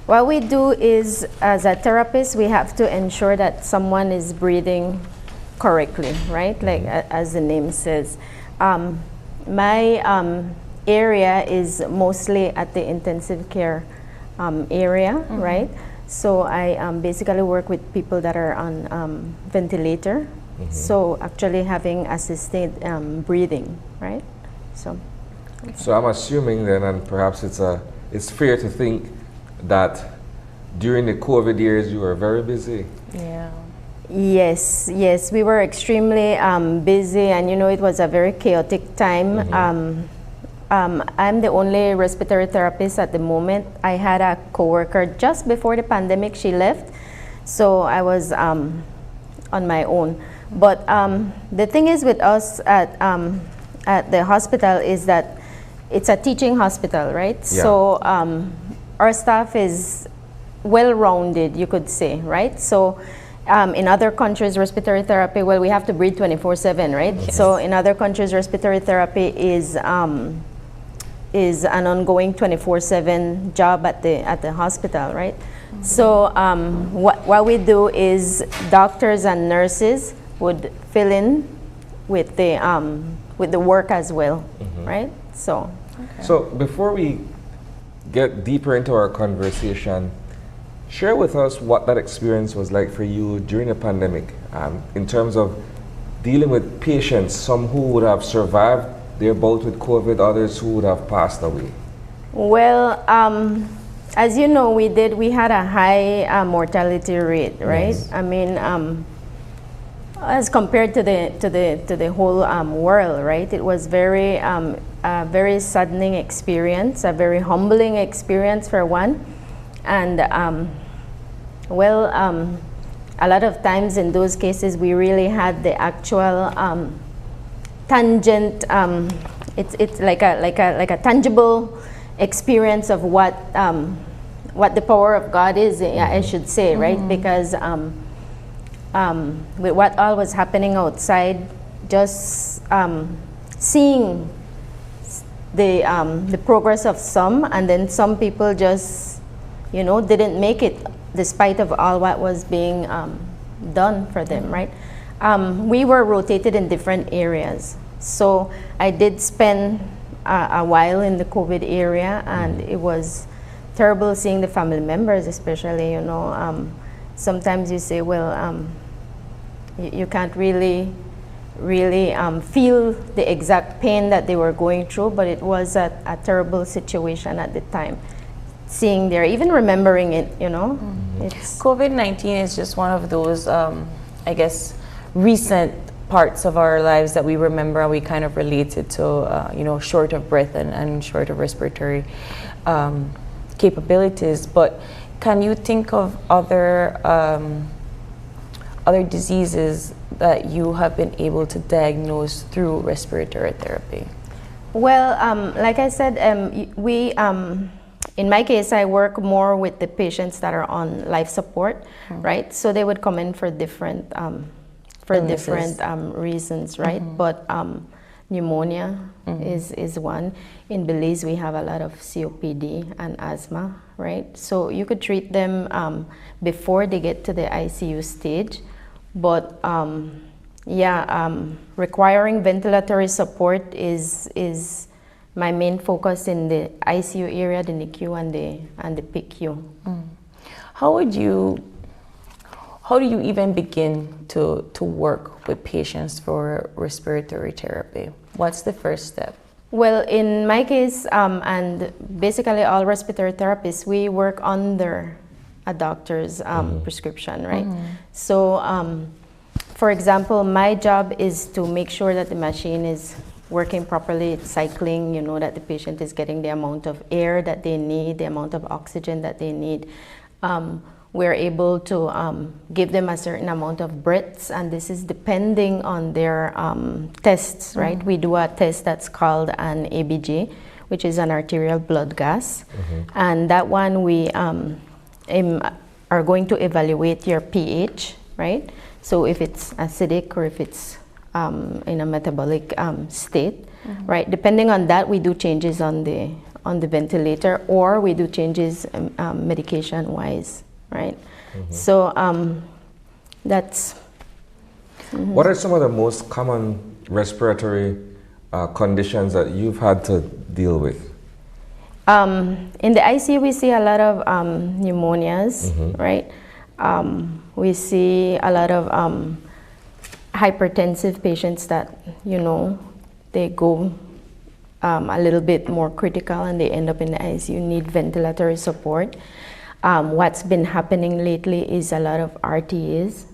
What we do is, as a therapist, we have to ensure that someone is breathing correctly, right? Like as the name says. My area is mostly at the intensive care area, right? So I basically work with people that are on ventilator. So actually having assisted breathing, right? So I'm assuming then, and perhaps it's fair to think that during the COVID years you were very busy. Yeah. Yes, we were extremely busy, and it was a very chaotic time. I'm the only respiratory therapist at the moment. I had a coworker just before the pandemic. She left, so I was on my own. But the thing is with us at the hospital is that it's a teaching hospital, right? Yeah. So our staff is well-rounded, you could say, right? So in other countries, respiratory therapy, well, we have to breathe 24/7, right? Yes. So in other countries, respiratory therapy is an ongoing 24/7 job at the hospital, right? So what we do is doctors and nurses would fill in with the work as well, right? So. Okay. So before we get deeper into our conversation, share with us what that experience was like for you during the pandemic, in terms of dealing with patients, some who would have survived their bout with COVID, others who would have passed away. Well, as you know, we had a high mortality rate, right? Yes. I mean, as compared to the whole world, right? It was very a very saddening experience, a very humbling experience for one, and a lot of times in those cases we really had the actual tangent. It's like a tangible experience of what the power of God is, I should say, right? Because with what all was happening outside, just seeing the progress of some, and then some people just didn't make it despite of all what was being done for them, right? We were rotated in different areas, so I did spend a while in the COVID area, and it was terrible seeing the family members, especially. Sometimes you say, well, you can't really feel the exact pain that they were going through, but it was a terrible situation at the time. Seeing there, even remembering it, it's COVID-19 is just one of those, I guess, recent parts of our lives that we remember, and we kind of related to, short of breath and short of respiratory capabilities. But can you think of other diseases that you have been able to diagnose through respiratory therapy? Well, like I said, in my case, I work more with the patients that are on life support, right? So they would come in for different reasons, right? But pneumonia is one. In Belize, we have a lot of COPD and asthma, right? So you could treat them before they get to the ICU stage. But requiring ventilatory support is my main focus in the ICU area, the NICU and the PICU. How do you even begin to work with patients for respiratory therapy? What's the first step? Well, in my case, and basically all respiratory therapists, we work under a doctor's prescription, right? So, for example, my job is to make sure that the machine is working properly, it's cycling, that the patient is getting the amount of air that they need, the amount of oxygen that they need. We're able to give them a certain amount of breaths, and this is depending on their tests, right? We do a test that's called an ABG, which is an arterial blood gas. And that one we are going to evaluate your pH, right? So if it's acidic or if it's in a metabolic state, right? Depending on that, we do changes on the on the ventilator, or we do changes medication wise, right? So that's. What are some of the most common respiratory conditions that you've had to deal with? In the ICU, we see a lot of pneumonias, right? We see a lot of hypertensive patients that, you know, they go a little bit more critical and they end up in the ICU, need ventilatory support. What's been happening lately is a lot of RTAs.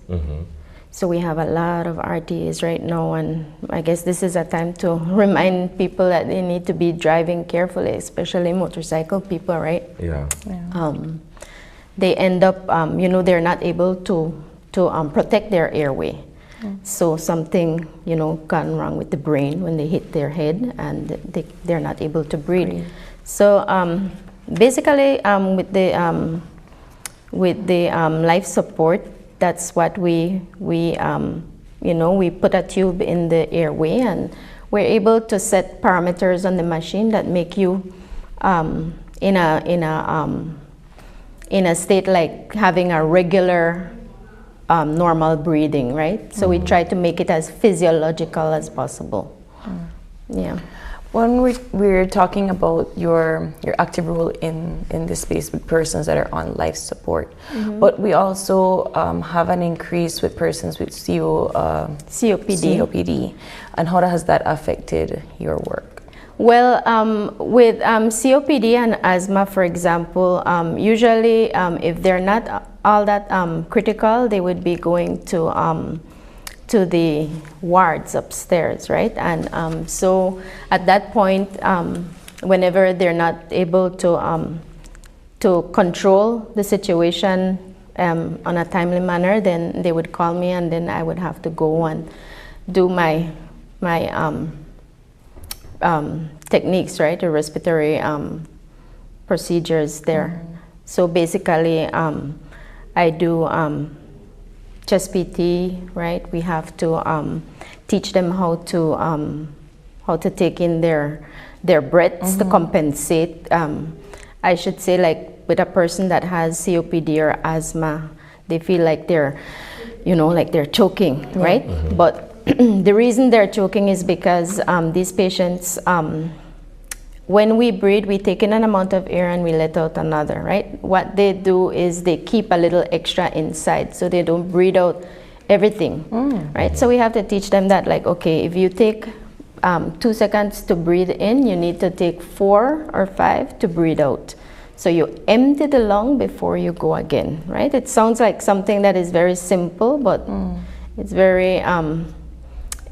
So we have a lot of RTAs right now, and I guess this is a time to remind people that they need to be driving carefully, especially motorcycle people, right? Yeah. They end up, you know, they're not able to protect their airway. So something, you know, gone wrong with the brain when they hit their head, and they're not able to breathe. So basically, with the life support, that's what we you know, we put a tube in the airway, and we're able to set parameters on the machine that make you in a state like having a regular normal breathing, right? So we try to make it as physiological as possible. Yeah. When we're talking about your active role in this space with persons that are on life support, but we also have an increase with persons with COPD. And how has that affected your work? Well, with COPD and asthma, for example, usually if they're not all that critical, they would be going to the wards upstairs, right? And so at that point, whenever they're not able to control the situation on a timely manner, then they would call me, and then I would have to go and do my techniques, right? The respiratory procedures there. So basically, I do chest PT, right? We have to teach them how to take in their breaths to compensate. I should say, like with a person that has COPD or asthma, they feel like they're, you know, like they're choking, right? But the reason they're choking is because these patients, when we breathe, we take in an amount of air and we let out another, right? What they do is they keep a little extra inside, so they don't breathe out everything, right? So we have to teach them that, like, okay, if you take 2 seconds to breathe in, you need to take 4 or 5 to breathe out. So you empty the lung before you go again, right? It sounds like something that is very simple, but it's very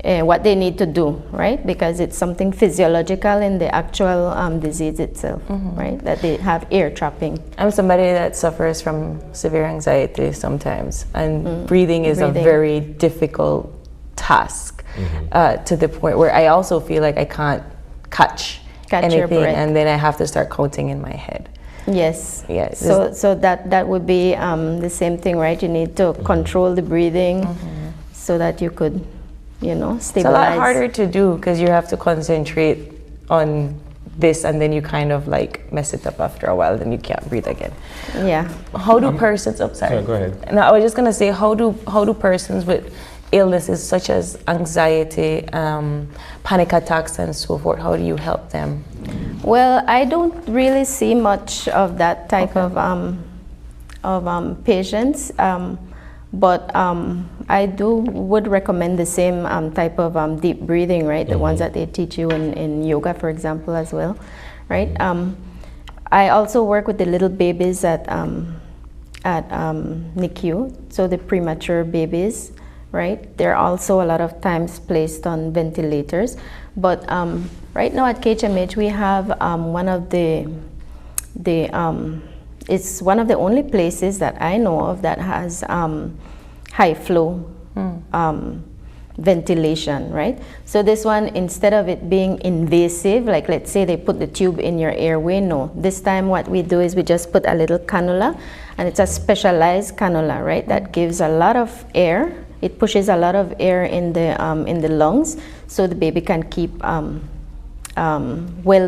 what they need to do, right? Because it's something physiological in the actual disease itself, right? That they have air trapping. I'm somebody that suffers from severe anxiety sometimes, and breathing is a very difficult task to the point where I also feel like I can't catch anything, and then I have to start counting in my head. Yes. Yes. So that would be the same thing, right? You need to control the breathing so that you could, you know, stabilize. It's a lot harder to do because you have to concentrate on this, and then you kind of like mess it up after a while, then you can't breathe again. Yeah. How do persons? Oh, sorry. Go ahead. No, I was just gonna say, how do persons with illnesses such as anxiety, panic attacks, and so forth, how do you help them? Well, I don't really see much of that type of patients. But I would recommend the same type of deep breathing, right? The ones that they teach you in yoga, for example, as well, right? I also work with the little babies at NICU, so the premature babies, right? They're also a lot of times placed on ventilators. But right now at KHMH, we have one of it's one of the only places that I know of that has high flow ventilation, right? So this one, instead of it being invasive, like let's say they put the tube in your airway, no. This time what we do is we just put a little cannula, and it's a specialized cannula, right? That gives a lot of air. It pushes a lot of air in the lungs, so the baby can keep well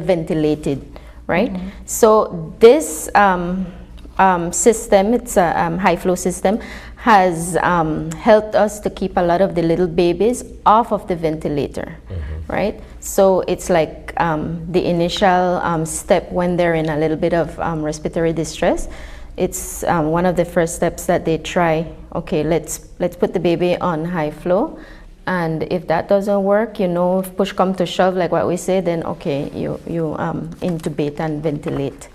ventilated, right? So this system, it's a high flow system, has helped us to keep a lot of the little babies off of the ventilator, right? So it's like the initial step when they're in a little bit of respiratory distress. It's one of the first steps that they try. Okay, let's put the baby on high flow, and if that doesn't work, you know, if push come to shove, like what we say, then okay, you intubate and ventilate.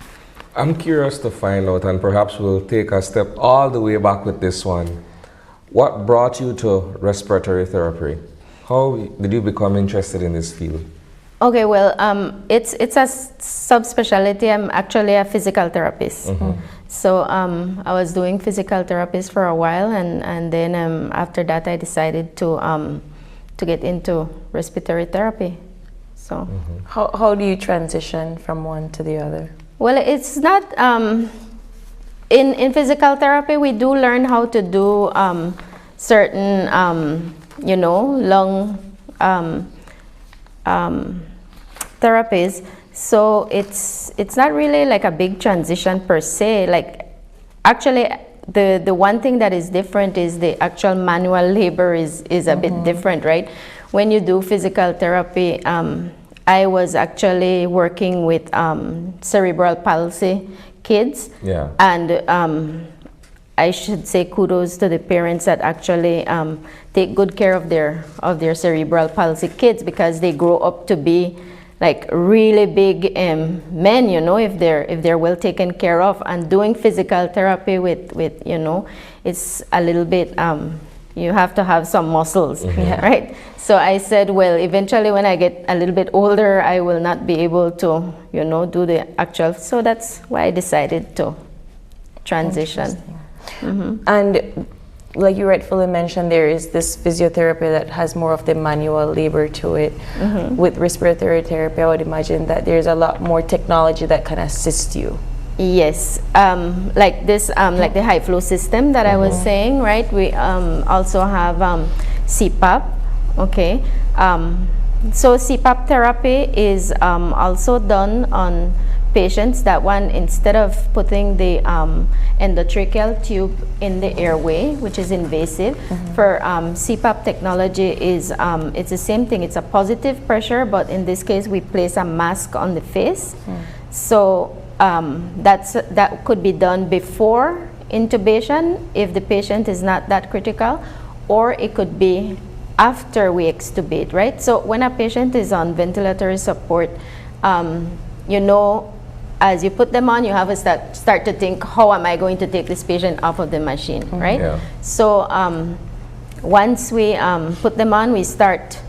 I'm curious to find out, and perhaps we'll take a step all the way back with this one. What brought you to respiratory therapy? How did you become interested in this field? Okay, well, it's a subspecialty. I'm actually a physical therapist. So I was doing physical therapist for a while, and then after that I decided to get into respiratory therapy. So how do you transition from one to the other? Well, it's not in physical therapy we do learn how to do certain you know, lung therapies. So it's not really like a big transition per se. Like actually the one thing that is different is the actual manual labor is a bit different, right? When you do physical therapy, I was actually working with cerebral palsy kids, and I should say kudos to the parents that actually take good care of their cerebral palsy kids, because they grow up to be like really big men, you know, if they're well taken care of. And doing physical therapy with you know, it's a little bit you have to have some muscles, right? So I said, well, eventually when I get a little bit older, I will not be able to, you know, do the actual. So that's why I decided to transition. And like you rightfully mentioned, there is this physiotherapy that has more of the manual labor to it. With respiratory therapy, I would imagine that there's a lot more technology that can assist you. Yes, like this, like the high flow system that I was saying, right? We also have CPAP. Okay, so CPAP therapy is also done on patients that one, instead of putting the endotracheal tube in the airway, which is invasive, for CPAP technology is it's the same thing. It's a positive pressure, but in this case we place a mask on the face. So that could be done before intubation if the patient is not that critical, or it could be after we extubate, right? So when a patient is on ventilatory support, you know, as you put them on, you have to start to think, how am I going to take this patient off of the machine, right? So once we put them on, we start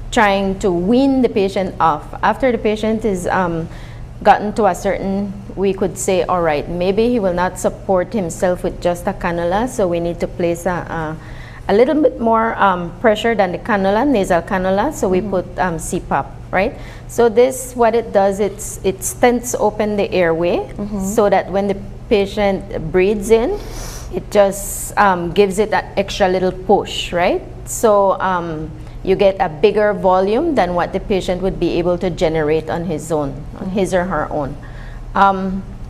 trying to wean the patient off. After the patient is gotten to a certain, we could say, all right, maybe he will not support himself with just a cannula, so we need to place a little bit more pressure than the cannula, nasal cannula, so we put CPAP, right? So this, what it does, it stents open the airway, so that when the patient breathes in, it just gives it that extra little push, right? So you get a bigger volume than what the patient would be able to generate on his own, on his or her own.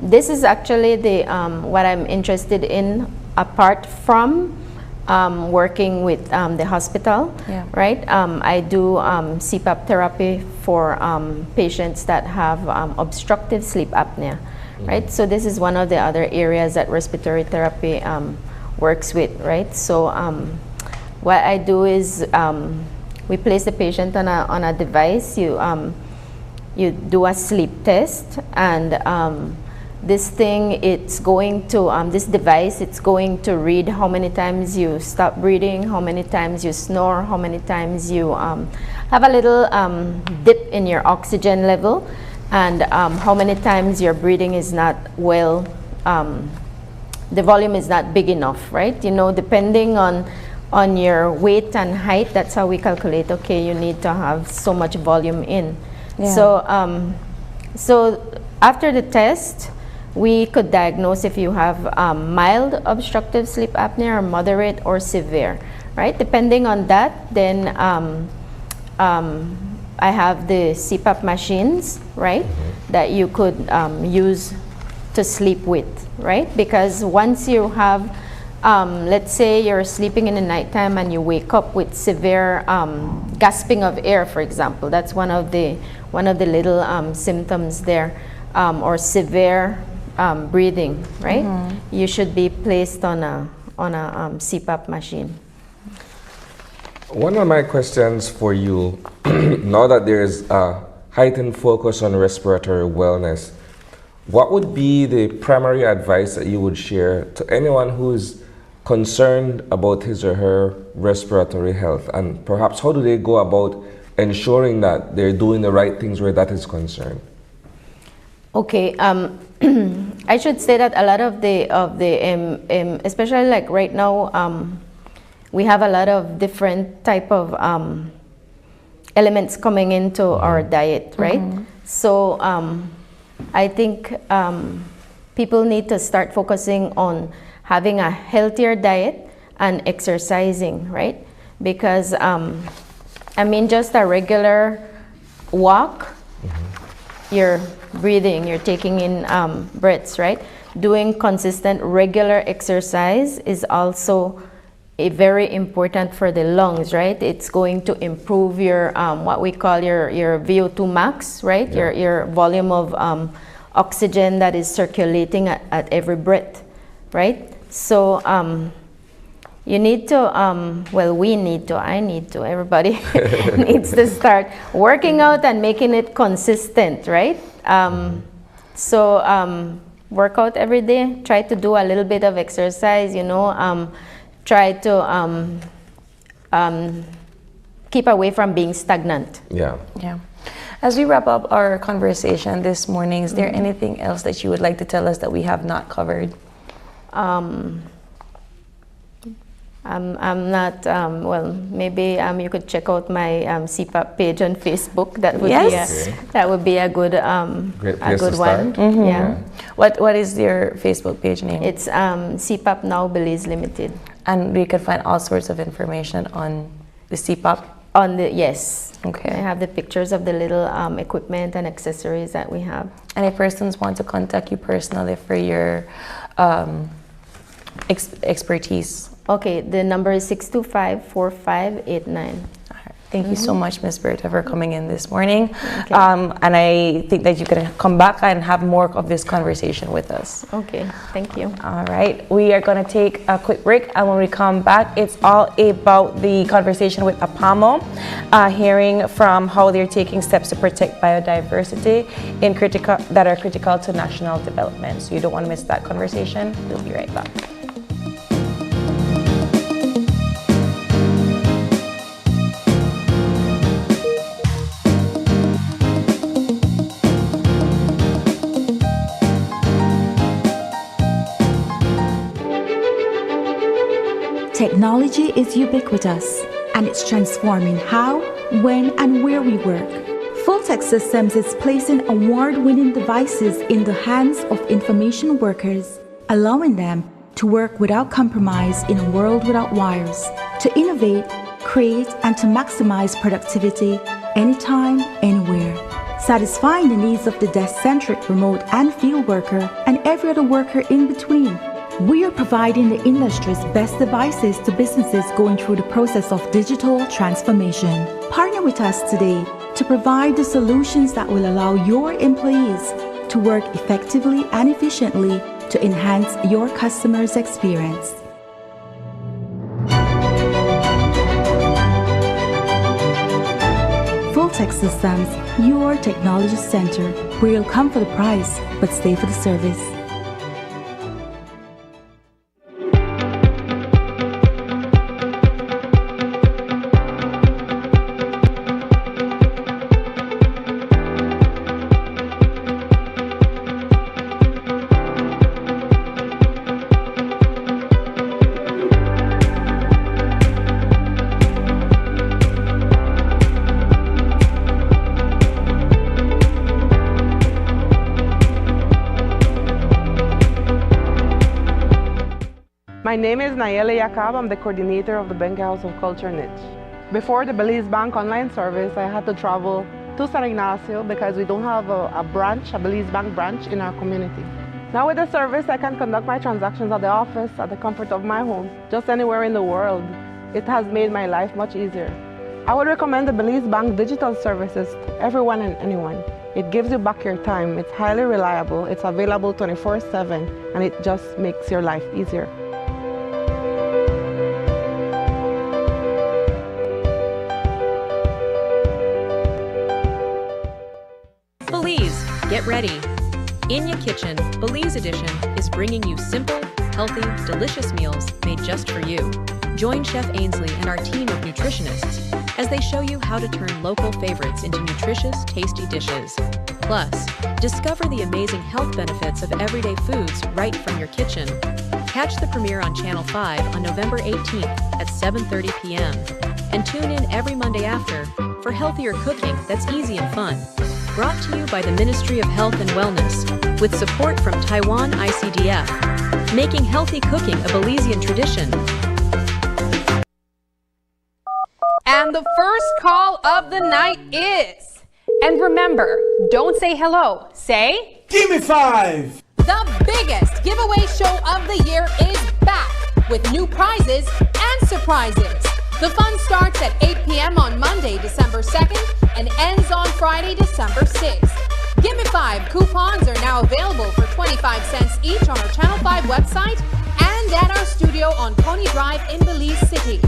This is actually the what I'm interested in, apart from working with the hospital, right? I do CPAP therapy for patients that have obstructive sleep apnea, right? So this is one of the other areas that respiratory therapy works with, right? So what I do is we place the patient on a device. You do a sleep test, and this thing, it's going to, this device, it's going to read how many times you stop breathing, how many times you snore, how many times you have a little dip in your oxygen level, and how many times your breathing is not well, the volume is not big enough, right? You know, depending on your weight and height, that's how we calculate, okay, you need to have so much volume in. So, so after the test, we could diagnose if you have mild obstructive sleep apnea or moderate or severe, right? Depending on that, then I have the CPAP machines, right? that you could use to sleep with, right? Because once you have, let's say you're sleeping in the nighttime and you wake up with severe gasping of air, for example. That's one of the little symptoms there, or severe breathing, right? You should be placed on a CPAP machine. One of my questions for you, now that there is a heightened focus on respiratory wellness, what would be the primary advice that you would share to anyone who is concerned about his or her respiratory health? And perhaps how do they go about ensuring that they're doing the right things where that is concerned? Okay, I should say that a lot of the especially like right now, we have a lot of different type of elements coming into our diet, right? So I think people need to start focusing on having a healthier diet and exercising, right? Because I mean, just a regular walk, you're breathing, you're taking in breaths, right? Doing consistent regular exercise is also very important for the lungs, right? It's going to improve your what we call your VO2 max, right? Yeah. Your volume of oxygen that is circulating at every breath, right? So you need to, well, we need to, I need to, everybody needs to start working out and making it consistent, right? So work out every day, try to do a little bit of exercise, you know, try to keep away from being stagnant. Yeah. Yeah. As we wrap up our conversation this morning, is there anything else that you would like to tell us that we have not covered? I'm not, well, maybe you could check out my CPAP page on Facebook. That would that would be a good great place to one. Start. Yeah. What is your Facebook page name? It's CPAP Now Belize Limited. And we can find all sorts of information on the CPAP? On the, yes. Okay. I have the pictures of the little equipment and accessories that we have. And if persons want to contact you personally for your expertise? Okay, the number is 625-4589. Thank you so much, Ms. Berta, for coming in this morning. Okay. And I think that you can come back and have more of this conversation with us. Okay, thank you. All right, we are going to take a quick break, and when we come back, it's all about the conversation with APAMO, hearing from how they're taking steps to protect biodiversity that are critical to national development. So you don't want to miss that conversation. We'll be right back. Technology is ubiquitous, and it's transforming how, when, and where we work. Fulltech Systems is placing award-winning devices in the hands of information workers, allowing them to work without compromise in a world without wires, to innovate, create, and to maximize productivity anytime, anywhere, satisfying the needs of the desk-centric remote and field worker and every other worker in between. We are providing the industry's best devices to businesses going through the process of digital transformation. Partner with us today to provide the solutions that will allow your employees to work effectively and efficiently to enhance your customers' experience. Fulltech Systems, your technology center, where you'll come for the price, but stay for the service. My name is Nayeli Yakab. I'm the coordinator of the Benga House of Culture niche. Before the Belize Bank online service, I had to travel to San Ignacio because we don't have a branch, a Belize Bank branch in our community. Now with the service, I can conduct my transactions at the office, at the comfort of my home, just anywhere in the world. It has made my life much easier. I would recommend the Belize Bank digital services to everyone and anyone. It gives you back your time, it's highly reliable, it's available 24/7, and it just makes your life easier. Belize, get ready. In Your Kitchen, Belize Edition is bringing you simple, healthy, delicious meals made just for you. Join Chef Ainsley and our team of nutritionists as they show you how to turn local favorites into nutritious, tasty dishes. Plus, discover the amazing health benefits of everyday foods right from your kitchen. Catch the premiere on Channel 5 on November 18th at 7:30 p.m. And tune in every Monday after for healthier cooking that's easy and fun. Brought to you by the Ministry of Health and Wellness with support from Taiwan ICDF, making healthy cooking a Belizean tradition. And the first call of the night is, and remember, don't say hello, say, "Give me 5." The biggest giveaway show of the year is back with new prizes and surprises. The fun starts at 8 p.m. on Monday, December 2nd, and ends on Friday, December 6th. Give Me 5 coupons are now available for 25 cents each on our Channel 5 website and at our studio on Coney Drive in Belize City.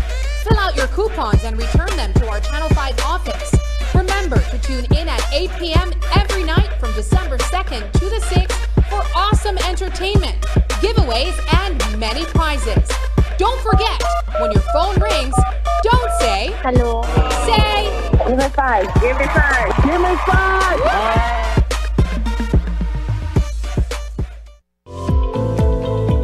Fill out your coupons and return them to our Channel 5 office. Remember to tune in at 8 p.m. every night from December 2nd to the 6th for awesome entertainment, giveaways, and many prizes. Don't forget, when your phone rings, don't say hello. Say, "Give me 5, give me 5, give me 5."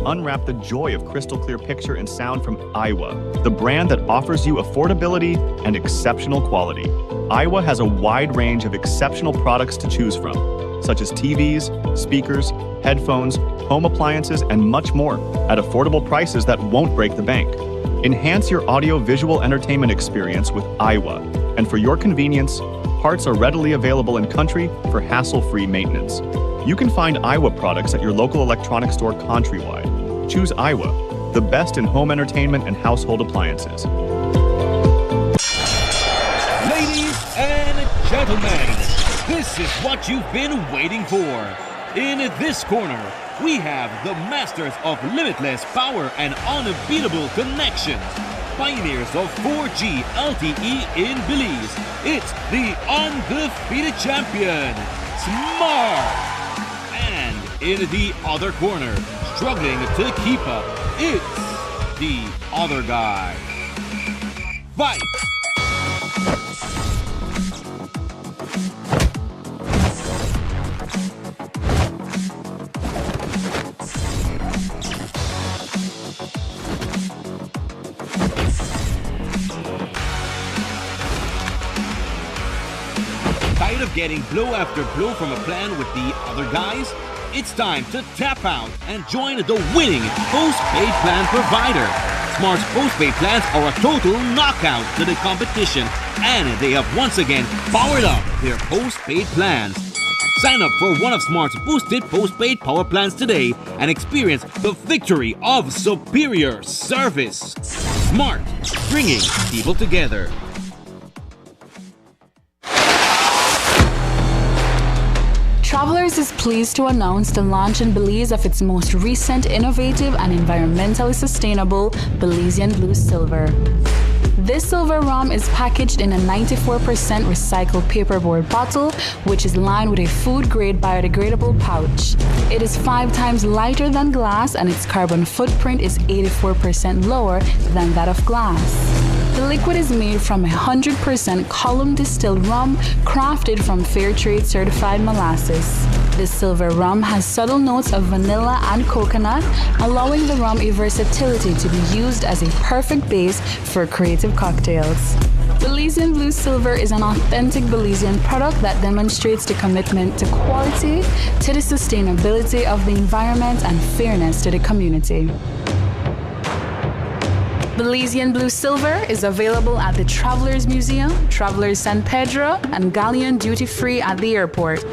Unwrap the joy of crystal clear picture and sound from Aiwa, the brand that offers you affordability and exceptional quality. Aiwa has a wide range of exceptional products to choose from, such as TVs, speakers, headphones, home appliances, and much more at affordable prices that won't break the bank. Enhance your audio-visual entertainment experience with Aiwa, and for your convenience, parts are readily available in country for hassle-free maintenance. You can find Aiwa products at your local electronics store countrywide. Choose Aiwa, the best in home entertainment and household appliances. Ladies and gentlemen, this is what you've been waiting for. In this corner, we have the masters of limitless power and unbeatable connections. Pioneers of 4G LTE in Belize. It's the undefeated champion, Smart. And in the other corner, struggling to keep up, it's the other guy. Fight! Tired of getting blow after blow from a plan with the other guys? It's time to tap out and join the winning postpaid plan provider. Smart's postpaid plans are a total knockout to the competition, and they have once again powered up their postpaid plans. Sign up for one of Smart's boosted postpaid power plans today and experience the victory of superior service. Smart, bringing people together. Travelers is pleased to announce the launch in Belize of its most recent innovative and environmentally sustainable Belizean Blue Silver. This silver rum is packaged in a 94% recycled paperboard bottle, which is lined with a food-grade biodegradable pouch. It is 5 times lighter than glass, and its carbon footprint is 84% lower than that of glass. The liquid is made from 100% column distilled rum, crafted from fair trade certified molasses. This silver rum has subtle notes of vanilla and coconut, allowing the rum a versatility to be used as a perfect base for creative cocktails. Belizean Blue Silver is an authentic Belizean product that demonstrates the commitment to quality, to the sustainability of the environment, and fairness to the community. Belizean Blue Silver is available at the Travelers Museum, Travelers San Pedro, and Galleon Duty Free at the airport.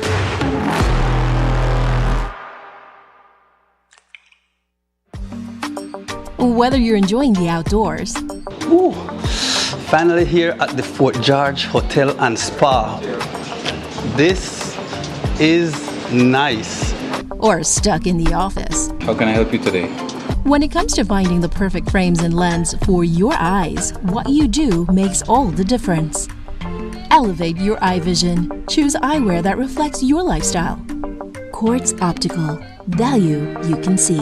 Whether you're enjoying the outdoors, Finally here at the Fort George Hotel and Spa. This is nice. or stuck in the office. How can I help you today? When it comes to finding the perfect frames and lens for your eyes, what you do makes all the difference. Elevate your eye vision. Choose eyewear that reflects your lifestyle. Quartz Optical. Value you can see.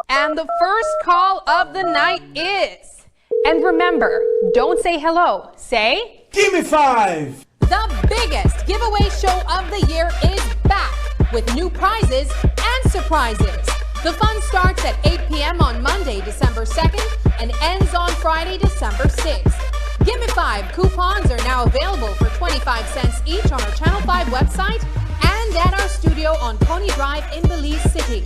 And the first call of the night is... And remember, don't say hello. Say... Give me 5! The biggest giveaway show of the year is back with new prizes and surprises. The fun starts at 8 p.m. on Monday, December 2nd and ends on Friday, December 6th. Give Me 5 coupons are now available for 25 cents each on our Channel 5 website and at our studio on Coney Drive in Belize City.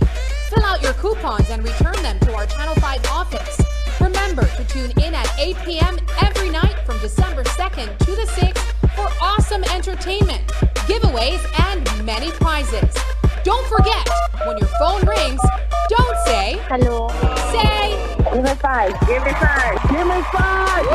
Fill out your coupons and return them to our Channel 5 office. Remember to tune in at 8 p.m. every night from December 2nd to the 6th for awesome entertainment, giveaways, and many prizes. Don't forget, when your phone rings, don't say hello. Say give me 5. Give me 5. Give me 5.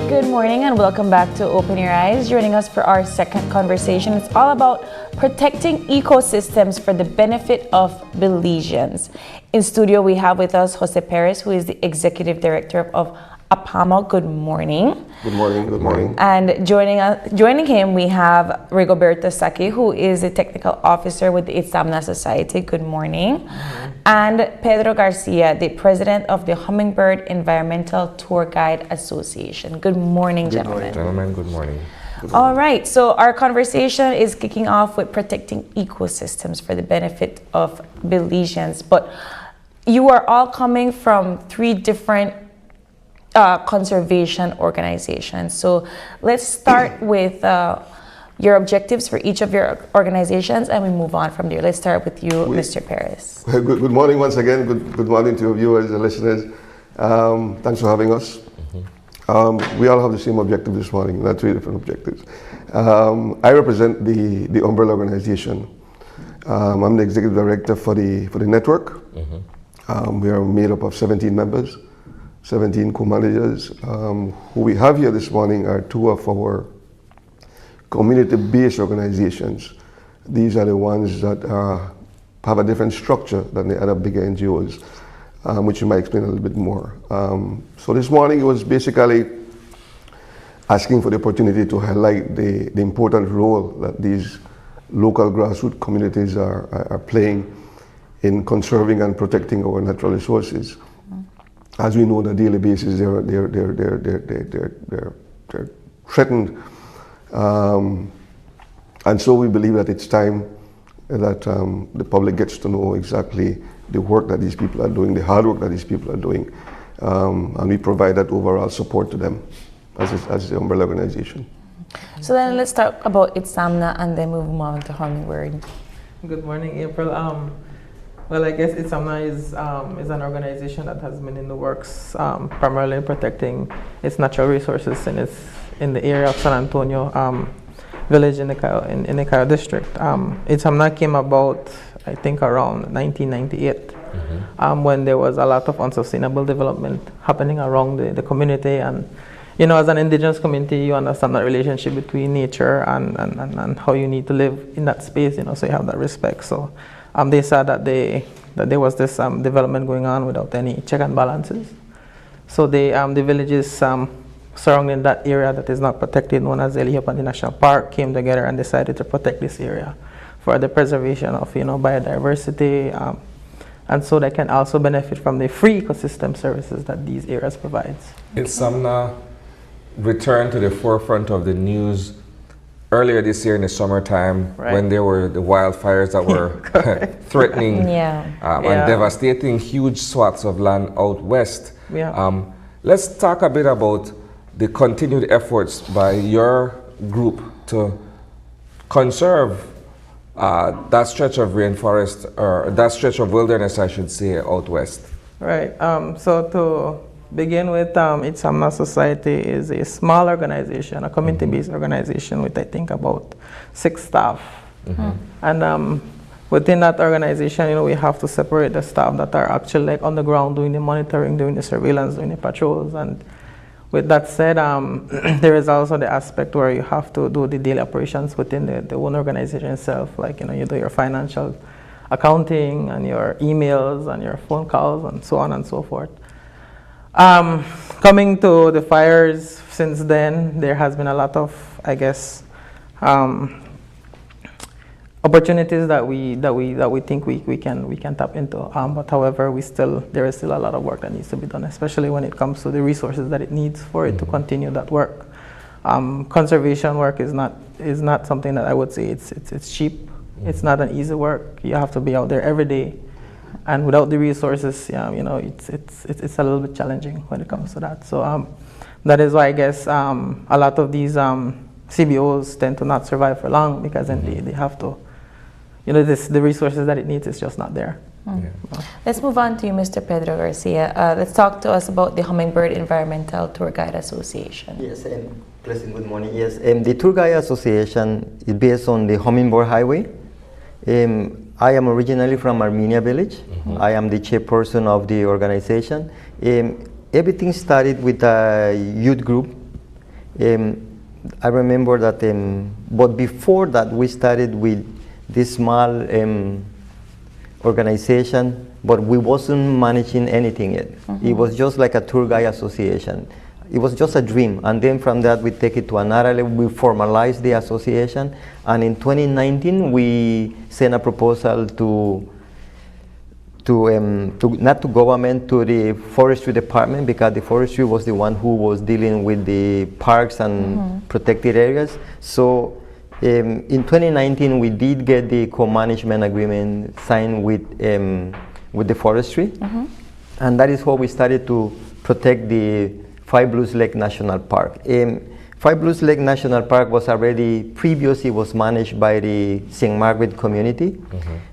Good morning and welcome back to Open Your Eyes. Joining us for our second conversation, it's all about protecting ecosystems for the benefit of Belizeans. In studio, we have with us Jose Perez, who is the Executive Director of APAMA. Good morning. Good morning. Good morning. And joining him, we have Rigoberto Saki, who is a Technical Officer with the Itzamna Society. Good morning. And Pedro Garcia, the President of the Hummingbird Environmental Tour Guide Association. Good morning, gentlemen. Gentlemen, good morning. All right, so our conversation is kicking off with protecting ecosystems for the benefit of Belizeans. But you are all coming from 3 different conservation organizations. So let's start with your objectives for each of your organizations and we move on from there. Let's start with you, Mr. Perez. Good morning once again. Good morning to your viewers and listeners. Thanks for having us. We all have the same objective this morning, not 3 different objectives. I represent the umbrella organization. I'm the executive director for the network. We are made up of 17 members, 17 co-managers. Who we have here this morning are 2 of our community-based organizations. These are the ones that have a different structure than the other bigger NGOs, which you might explain a little bit more. So this morning it was basically asking for the opportunity to highlight the important role that these local grassroots communities are playing in conserving and protecting our natural resources. As we know on a daily basis, they're threatened. And so we believe that it's time that the public gets to know exactly the work that these people are doing, the hard work that these people are doing, and we provide that overall support to them as the umbrella organization. So then let's talk about Itzamna and then move on to Hummingbird. Good morning, April. Well, I guess Itzamna is an organization that has been in the works primarily protecting its natural resources in the area of San Antonio village in the Cayo district. Itzamna came about, I think, around 1998 when there was a lot of unsustainable development happening around the community. And, you know, as an indigenous community, you understand that relationship between nature and how you need to live in that space, you know, so you have that respect. So they said that there was this development going on without any check and balances. So the villages surrounding that area that is not protected, known as Eliopandi National Park, came together and decided to protect this area for the preservation of, you know, biodiversity, and so they can also benefit from the free ecosystem services that these areas provide. Itzamna returned to the forefront of the news earlier this year in the summertime, Right. when there were the wildfires that were threatening and devastating huge swaths of land out west. Let's talk a bit about the continued efforts by your group to conserve that stretch of rainforest, or that stretch of wilderness, I should say, out west. Right. So to begin with, Itzamna Society is a small organization, a community-based organization with, I think, about 6 staff. And within that organization, you know, we have to separate the staff that are actually like on the ground doing the monitoring, doing the surveillance, doing the patrols. And with that said, there is also the aspect where you have to do the daily operations within the one organization itself. Like, you know, you do your financial accounting and your emails and your phone calls and so on and so forth. Coming to the fires, since then, there has been a lot of, I guess, opportunities that we think we can tap into. But however, there is still a lot of work that needs to be done, especially when it comes to the resources that it needs for it to continue that work. Conservation work is not something that I would say it's cheap. It's not an easy work. You have to be out there every day, and without the resources, you know, it's a little bit challenging when it comes to that. So that is why I guess a lot of these CBOs tend to not survive for long, because then they have to, you know, the resources that it needs is just not there. Let's move on to you, Mr. Pedro Garcia. Let's talk to us about the Hummingbird Environmental Tour Guide Association. Yes, pleasant good morning. Yes, the Tour Guide Association is based on the Hummingbird Highway. I am originally from Armenia Village. I am the chairperson of the organization. Everything started with a youth group. I remember that, but before that, we started with this small organization, but we wasn't managing anything yet. It was just like a tour guide association. It was just a dream, and then from that we take it to another level. We formalized the association, and in 2019 we sent a proposal to not to government, to the forestry department, because the forestry was the one who was dealing with the parks and protected areas. So in 2019 we did get the co-management agreement signed with the forestry, and that is how we started to protect the Five Blues Lake National Park. Five Blues Lake National Park was already, previously was managed by the St. Margaret community,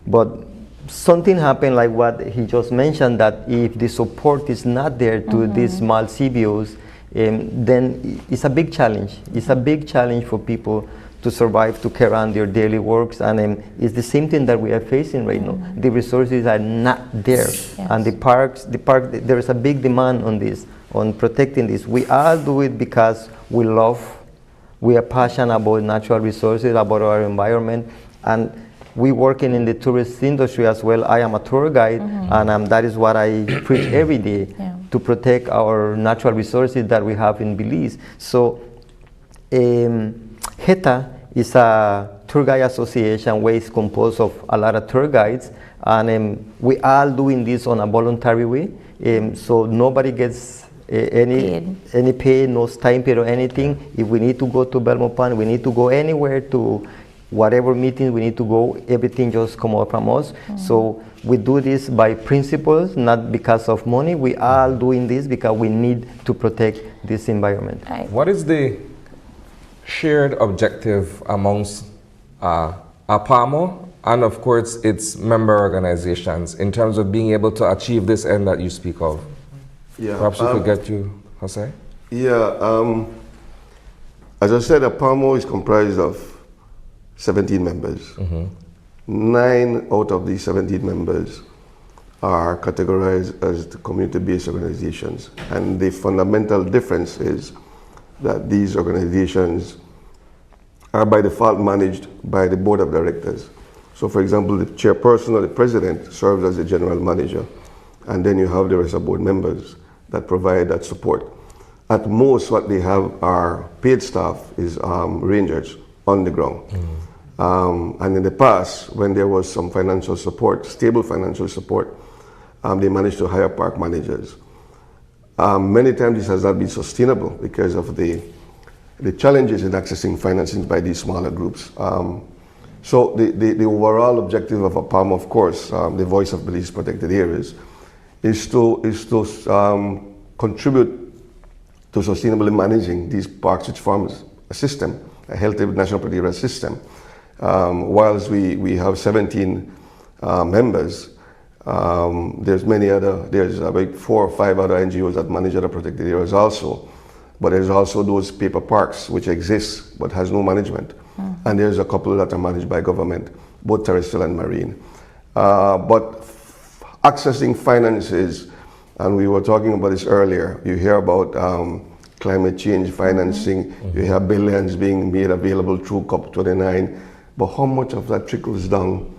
but something happened like what he just mentioned, that if the support is not there to these small CBOs, then it's a big challenge. It's a big challenge for people to survive, to carry on their daily works, and it's the same thing that we are facing right now. The resources are not there, and the park, there is a big demand on this, on protecting this. We all do it because we are passionate about natural resources, about our environment, and we working in the tourist industry as well. I am a tour guide, and that is what I preach every day, to protect our natural resources that we have in Belize. So HETA is a tour guide association where it's composed of a lot of tour guides, and we all doing this on a voluntary way. So nobody gets any pay, no stipend or anything. If we need to go to Belmont Pond, we need to go anywhere, to whatever meetings we need to go, everything just come out from us. So we do this by principles, not because of money. We are doing this because we need to protect this environment. What is the shared objective amongst APAMO and of course its member organizations in terms of being able to achieve this end that you speak of? Perhaps we could get you, Jose? As I said, APAMO is comprised of 17 members. 9 out of these 17 members are categorized as community-based organizations. And the fundamental difference is that these organizations are by default managed by the board of directors. So for example, the chairperson or the president serves as the general manager, and then you have the rest of board members that provide that support. At most, what they have are paid staff, is rangers on the ground. And in the past, when there was some financial support, stable financial support, they managed to hire park managers. Many times this has not been sustainable because of the the challenges in accessing financing by these smaller groups. So the overall objective of APAM, of course, the voice of Belize Protected Areas, is to contribute to sustainably managing these parks, which forms a system, a healthy national protected area system. Whilst we have 17 members, there's about 4 or 5 other NGOs that manage other protected areas also. But there's also those paper parks which exist but has no management. And there's a couple that are managed by government, both terrestrial and marine. But accessing finances, and we were talking about this earlier, you hear about climate change financing, you hear billions being made available through COP29, but how much of that trickles down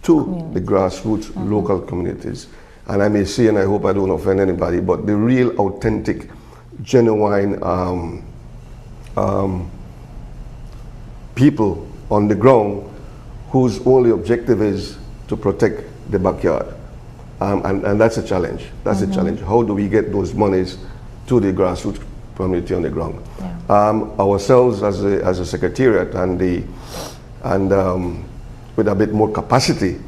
to the grassroots local communities? And I may say, and I hope I don't offend anybody, but the real authentic, genuine people on the ground whose only objective is to protect the backyard. And that's a challenge. That's a challenge. How do we get those monies to the grassroots community on the ground? Ourselves as a secretariat and with a bit more capacity,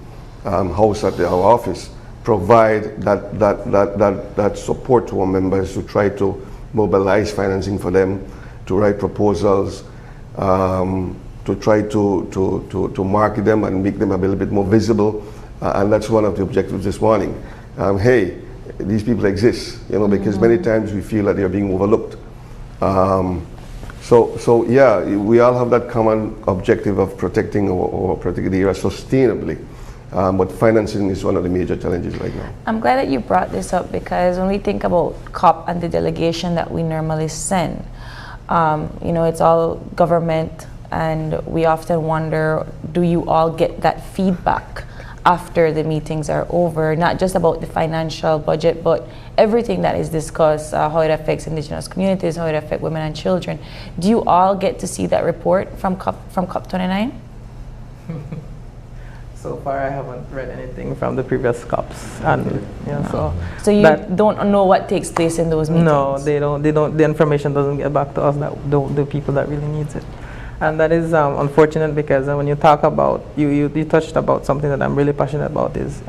house at our office, provide that support to our members to try to mobilize financing for them, to write proposals, to try to market them and make them a little bit more visible. And that's one of the objectives this morning. Hey, these people exist, because many times we feel that they're being overlooked. So yeah, we all have that common objective of protecting or protecting the area sustainably. But financing is one of the major challenges right now. I'm glad that you brought this up, because when we think about COP and the delegation that we normally send, it's all government, and we often wonder, do you all get that feedback after the meetings are over, not just about the financial budget, but everything that is discussed, how it affects indigenous communities, how it affects women and children. Do you all get to see that report from COP29? So far, I haven't read anything from the previous COPs, and so you don't know what takes place in those meetings. No, they don't. The information doesn't get back to us, the people that really needs it, and that is unfortunate, because when you talk about you touched about something that I'm really passionate about, is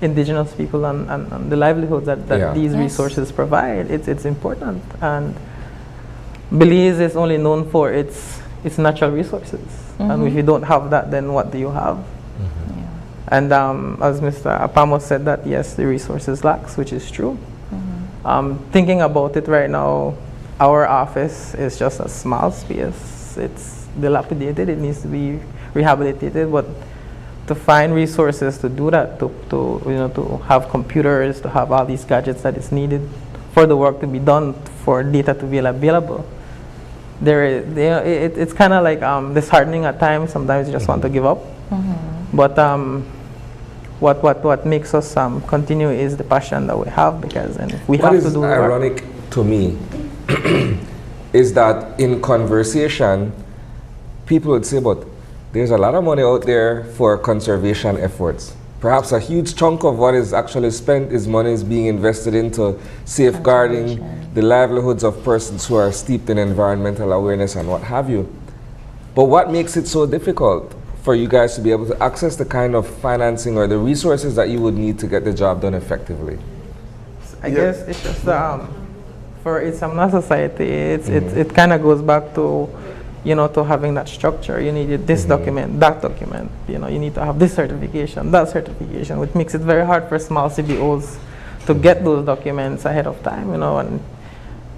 indigenous people and the livelihoods that these resources provide. It's important, and Belize is only known for its natural resources, and if you don't have that, then what do you have? And as Mr. Apamo said, that yes, the resources lacks, which is true. Thinking about it right now, our office is just a small space. It's dilapidated. It needs to be rehabilitated. But to find resources to do that, to have computers, to have all these gadgets that is needed for the work to be done, for data to be available, it's kind of like disheartening at times. Sometimes you just want to give up. But what makes us continue is the passion that we have, because we have to do What is ironic to me is that in conversation, people would say, but there's a lot of money out there for conservation efforts. Perhaps a huge chunk of what is actually spent is money is being invested into safeguarding the livelihoods of persons who are steeped in environmental awareness and what have you. But what makes it so difficult for you guys to be able to access the kind of financing or the resources that you would need to get the job done effectively? I guess it's just for Isamna society, it kind of goes back to to having that structure. You need this document, that document. You need to have this certification, that certification, which makes it very hard for small CBOs to get those documents ahead of time. And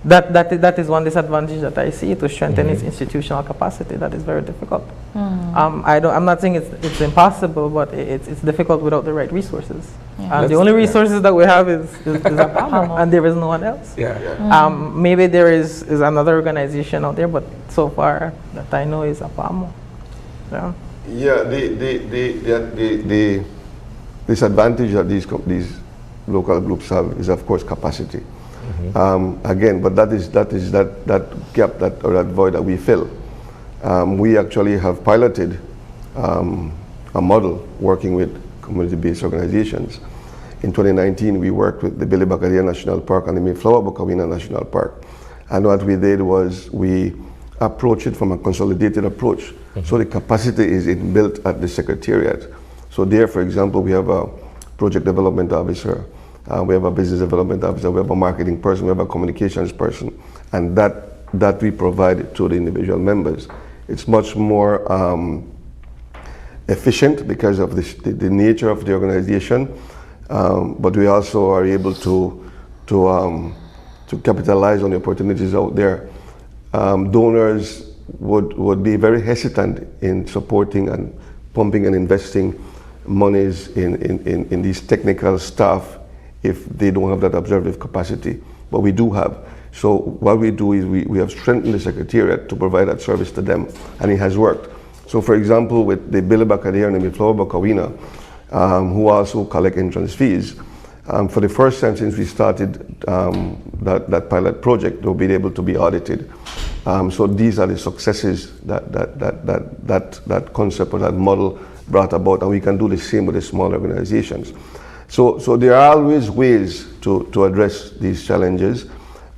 that is one disadvantage that I see to strengthen its institutional capacity. That is very difficult. I'm not saying it's impossible, but it's difficult without the right resources. The only resources that we have is APAMO, and there is no one else. Maybe there is another organization out there, but so far that I know is APAMO. The disadvantage that these local groups have is, of course, capacity. Again, but that gap, or that void that we fill. We actually have piloted a model working with community-based organizations. In 2019, we worked with the Billy Bakaria National Park and the Mayflower Bukawina National Park. And what we did was we approach it from a consolidated approach. So the capacity is built at the Secretariat. So there, for example, we have a project development officer, we have a business development officer, we have a marketing person, we have a communications person, and that we provide to the individual members. It's much more efficient because of the nature of the organization, but we also are able to capitalize on the opportunities out there. Donors would be very hesitant in supporting and pumping and investing monies in these technical staff if they don't have that observative capacity, but we do have. So what we do is we have strengthened the Secretariat to provide that service to them, and it has worked. So for example, with the Billy Bacadere and the Flower Bacawina, who also collect entrance fees, for the first time since we started that pilot project, they'll be able to be audited. So these are the successes that concept or that model brought about, and we can do the same with the small organizations. So there are always ways to address these challenges,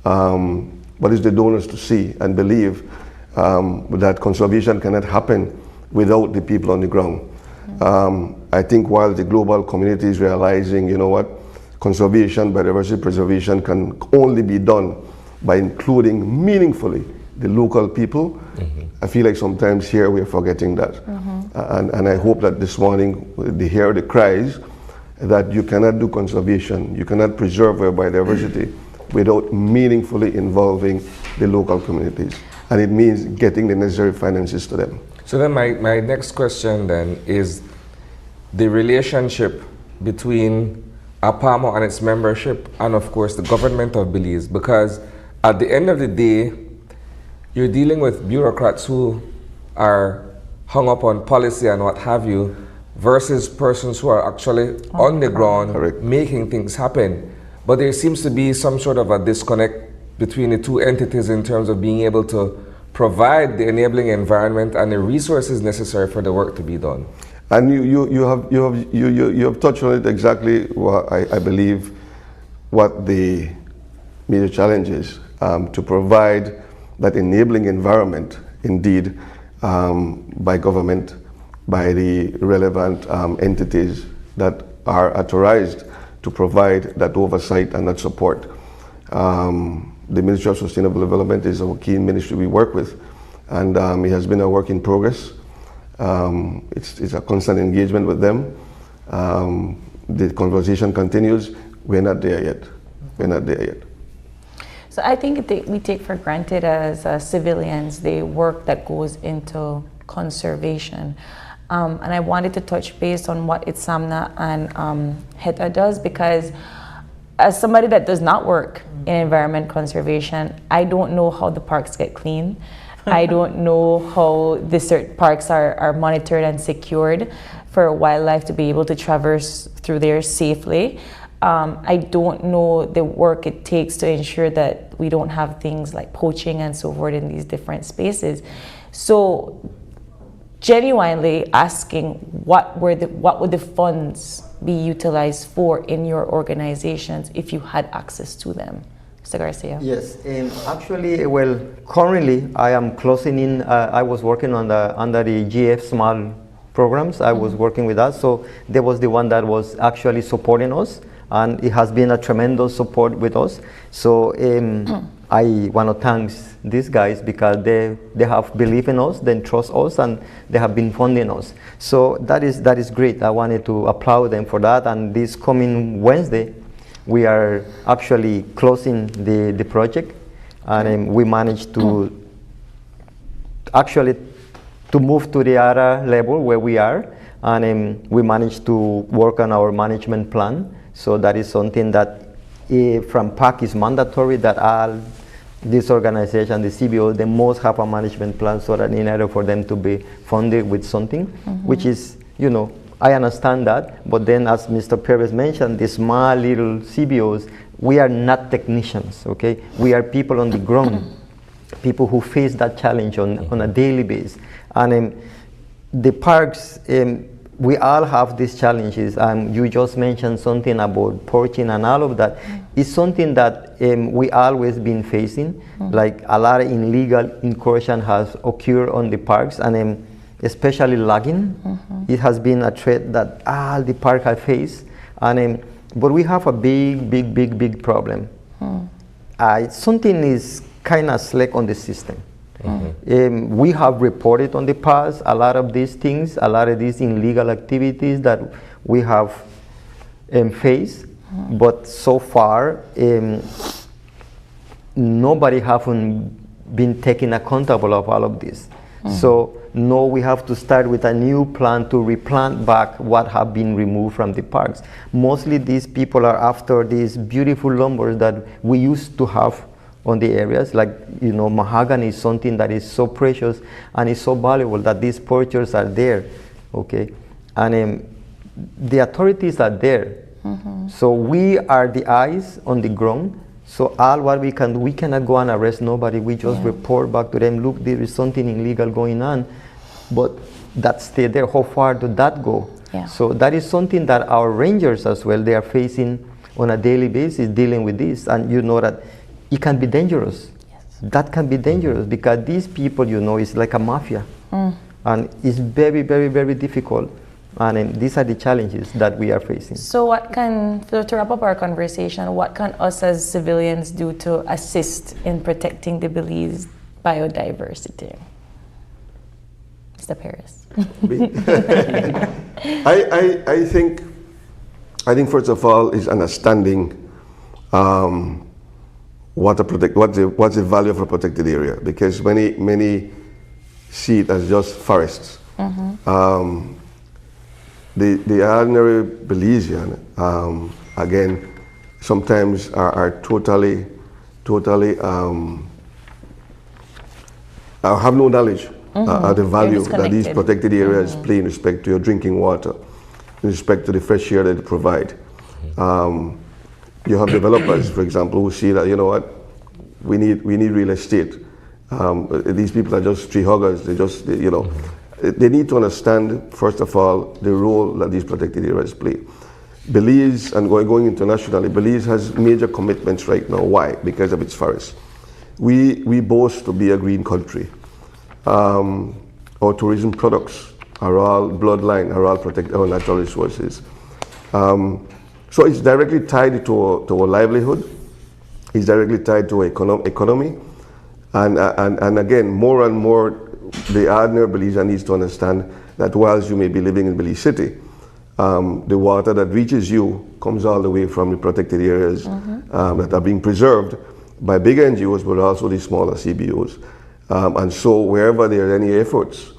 but it's the donors to see and believe that conservation cannot happen without the people on the ground. I think while the global community is realizing, you know what, conservation, biodiversity preservation can only be done by including meaningfully the local people. I feel like sometimes here we're forgetting that. And I hope that this morning they hear the cries that you cannot do conservation, you cannot preserve biodiversity without meaningfully involving the local communities. And it means getting the necessary finances to them. So then my next question then is the relationship between APAMO and its membership and of course the government of Belize, because at the end of the day, you're dealing with bureaucrats who are hung up on policy and what have you, versus persons who are actually on the ground making things happen. But there seems to be some sort of a disconnect between the two entities in terms of being able to provide the enabling environment and the resources necessary for the work to be done. And you have touched on it exactly what I believe what the major challenge is, to provide that enabling environment, indeed, by government, by the relevant entities that are authorized to provide that oversight and that support. The Ministry of Sustainable Development is a key ministry we work with, and it has been a work in progress. It's a constant engagement with them. The conversation continues. We're not there yet. We're not there yet. So I think we take for granted as civilians the work that goes into conservation. And I wanted to touch base on what ITSAMNA and HETA does, because as somebody that does not work in environment conservation, I don't know how the parks get clean. I don't know how the certain parks are monitored and secured for wildlife to be able to traverse through there safely. I don't know the work it takes to ensure that we don't have things like poaching and so forth in these different spaces. So genuinely asking what would the funds be utilized for in your organizations if you had access to them? Mr. Garcia. Yes, actually, well, currently I am closing in, I was working on under the GF small programs, I was working with that, so there was the one that was actually supporting us, and it has been a tremendous support with us. So I want to thank these guys because they have believed in us, they trust us, and they have been funding us. So that is great. I wanted to applaud them for that. And this coming Wednesday, we are actually closing the project, and we managed to actually to move to the other level where we are, and we managed to work on our management plan. So that is something that from PAC is mandatory that all this organization, the CBO, they must have a management plan so that in order for them to be funded with something, which is, you know, I understand that, but then as Mr. Perez mentioned, the small little CBOs, we are not technicians, okay? We are people on the ground, people who face that challenge on a daily basis. And the parks, we all have these challenges. You just mentioned something about poaching and all of that. It's something that we always been facing. Like a lot of illegal incursion has occurred on the parks, and especially logging. It has been a threat that all the park have faced. And but we have a big problem. Something is kind of slack on the system. We have reported on the past a lot of these things, a lot of these illegal activities that we have faced, but so far nobody haven't been taken accountable of all of this. So now we have to start with a new plan to replant back what have been removed from the parks. Mostly these people are after these beautiful lumbers that we used to have on the areas, like, you know, mahogany is something that is so precious and is so valuable that these poachers are there, okay? And the authorities are there. So we are the eyes on the ground. So all what we can do, we cannot go and arrest nobody. We just report back to them, look, there is something illegal going on, but that stay there. How far did that go? So that is something that our rangers as well, they are facing on a daily basis, dealing with this. And you know that it can be dangerous. That can be dangerous because these people, you know, is like a mafia. And it's very difficult. And these are the challenges that we are facing. So what can, to wrap up our conversation, what can us as civilians do to assist in protecting the Belize biodiversity? Mr. Paris. I think first of all is understanding what's the value of a protected area, because many see it as just forests. The ordinary Belizean, again, sometimes are totally have no knowledge of the value that these protected areas play in respect to your drinking water, in respect to the fresh air that they provide. You have developers, for example, who see that, you know what, we need real estate. These people are just tree huggers. They need to understand, first of all, the role that these protected areas play. Belize, and going internationally, Belize has major commitments right now. Why? Because of its forests. We boast to be a green country. Our tourism products are all bloodline, are all protect our natural resources. So it's directly tied to our livelihood. It's directly tied to our economy. And again, more and more, the ordinary Belizean needs to understand that whilst you may be living in Belize City, the water that reaches you comes all the way from the protected areas that are being preserved by bigger NGOs, but also the smaller CBOs. And so wherever there are any efforts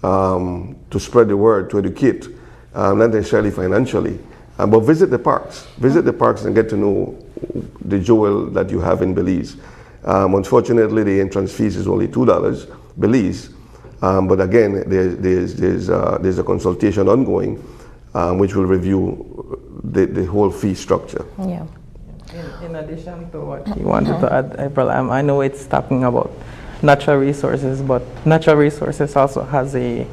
to spread the word, to educate, not necessarily financially, but visit the parks and get to know the jewel that you have in Belize. Unfortunately, the entrance fees is only $2, Belize. But again, there's a consultation ongoing, which will review the whole fee structure. Yeah. In addition to what you wanted to add, April, I know it's talking about natural resources, but natural resources also has a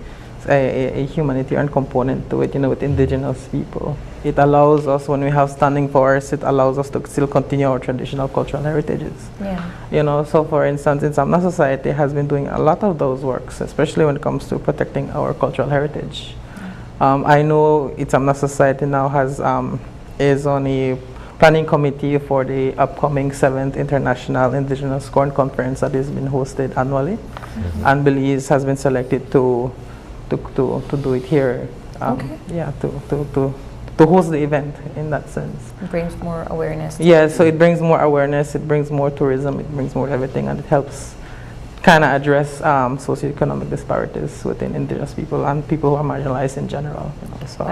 humanitarian component to it, you know, with indigenous people. It allows us, when we have standing forests, it allows us to still continue our traditional cultural heritages. Yeah. You know, so for instance, Insamna Society has been doing a lot of those works, especially when it comes to protecting our cultural heritage. I know Insamna Society now is on a planning committee for the upcoming 7th International Indigenous Corn Conference that is being hosted annually, and Belize has been selected to do it here. Yeah, to host the event in that sense. It brings more awareness. Yeah, so it brings more awareness, it brings more tourism, it brings more everything, and it helps kind of address socioeconomic disparities within indigenous people and people who are marginalized in general. You know, so,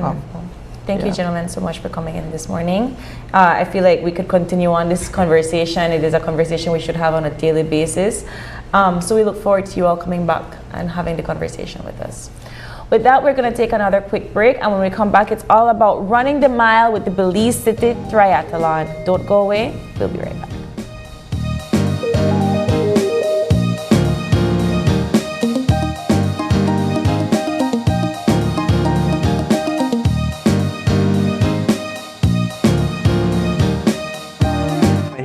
Thank you, gentlemen, so much for coming in this morning. I feel like we could continue on this conversation. It is a conversation we should have on a daily basis. So we look forward to you all coming back and having the conversation with us. With that, we're going to take another quick break. And when we come back, it's all about running the mile with the Belize City Triathlon. Don't go away. We'll be right back.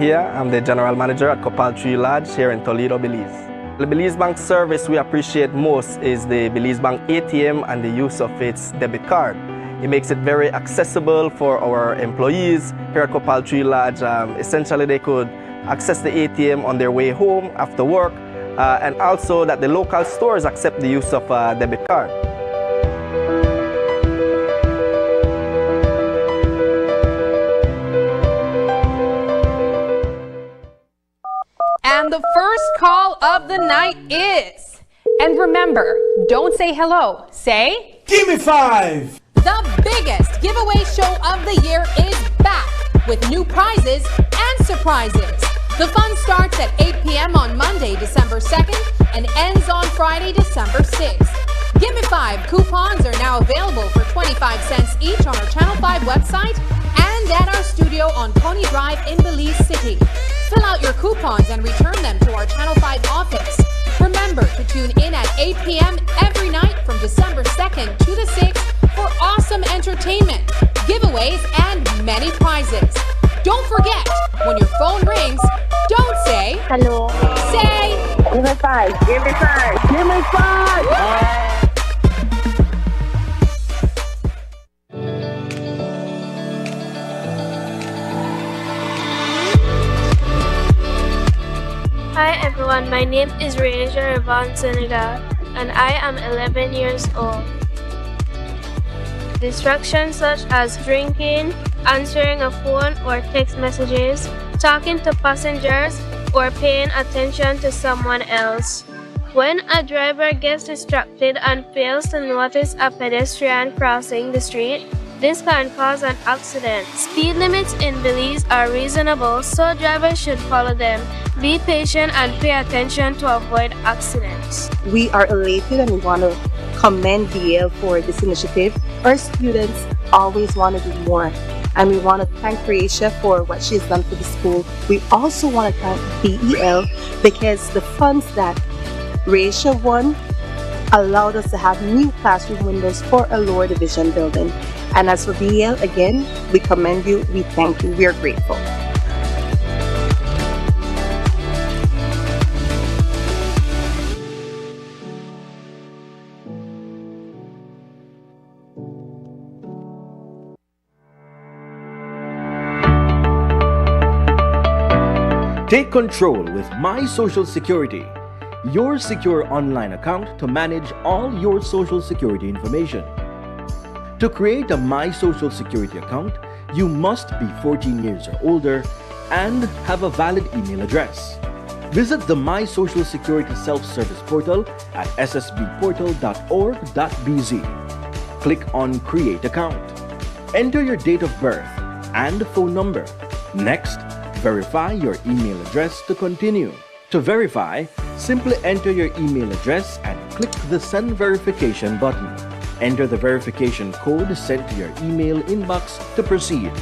here. I'm the general manager at Copal-Tree Lodge here in Toledo, Belize. The Belize Bank service we appreciate most is the Belize Bank ATM and the use of its debit card. It makes it very accessible for our employees here at Copal-Tree Lodge. Essentially, they could access the ATM on their way home after work, and also that the local stores accept the use of a debit card. And the first call of the night is, and remember, don't say hello, say, "Give me 5." The biggest giveaway show of the year is back with new prizes and surprises. The fun starts at 8 p.m. on Monday, December 2nd and ends on Friday, December 6th. Give Me 5 coupons are now available for 25 cents each on our Channel 5 website and at our studio on Coney Drive in Belize City. Fill out your coupons and return them to our Channel 5 office. Remember to tune in at 8 p.m. every night from December 2nd to the 6th for awesome entertainment, giveaways, and many prizes. Don't forget, when your phone rings, don't say hello. Say, "Give me 5, give me 5, give me 5." Hi everyone, my name is Raja Ravan Senegal and I am 11 years old. Distractions such as drinking, answering a phone or text messages, talking to passengers, or paying attention to someone else. When a driver gets distracted and fails to notice a pedestrian crossing the street, this can cause an accident. Speed limits in Belize are reasonable, so drivers should follow them. Be patient and pay attention to avoid accidents. We are elated and we want to commend BL for this initiative. Our students always want to do more, and we want to thank Raisha for what she's done for the school. We also want to thank BEL because the funds that Raisha won allowed us to have new classroom windows for a lower division building. And as for BEL, again, we commend you, we thank you, we are grateful. Take control with My Social Security, your secure online account to manage all your Social Security information. To create a My Social Security account, you must be 14 years or older and have a valid email address. Visit the My Social Security self-service portal at ssbportal.org.bz. Click on Create Account. Enter your date of birth and phone number. Next, verify your email address to continue. To verify, simply enter your email address and click the Send Verification button. Enter the verification code sent to your email inbox to proceed.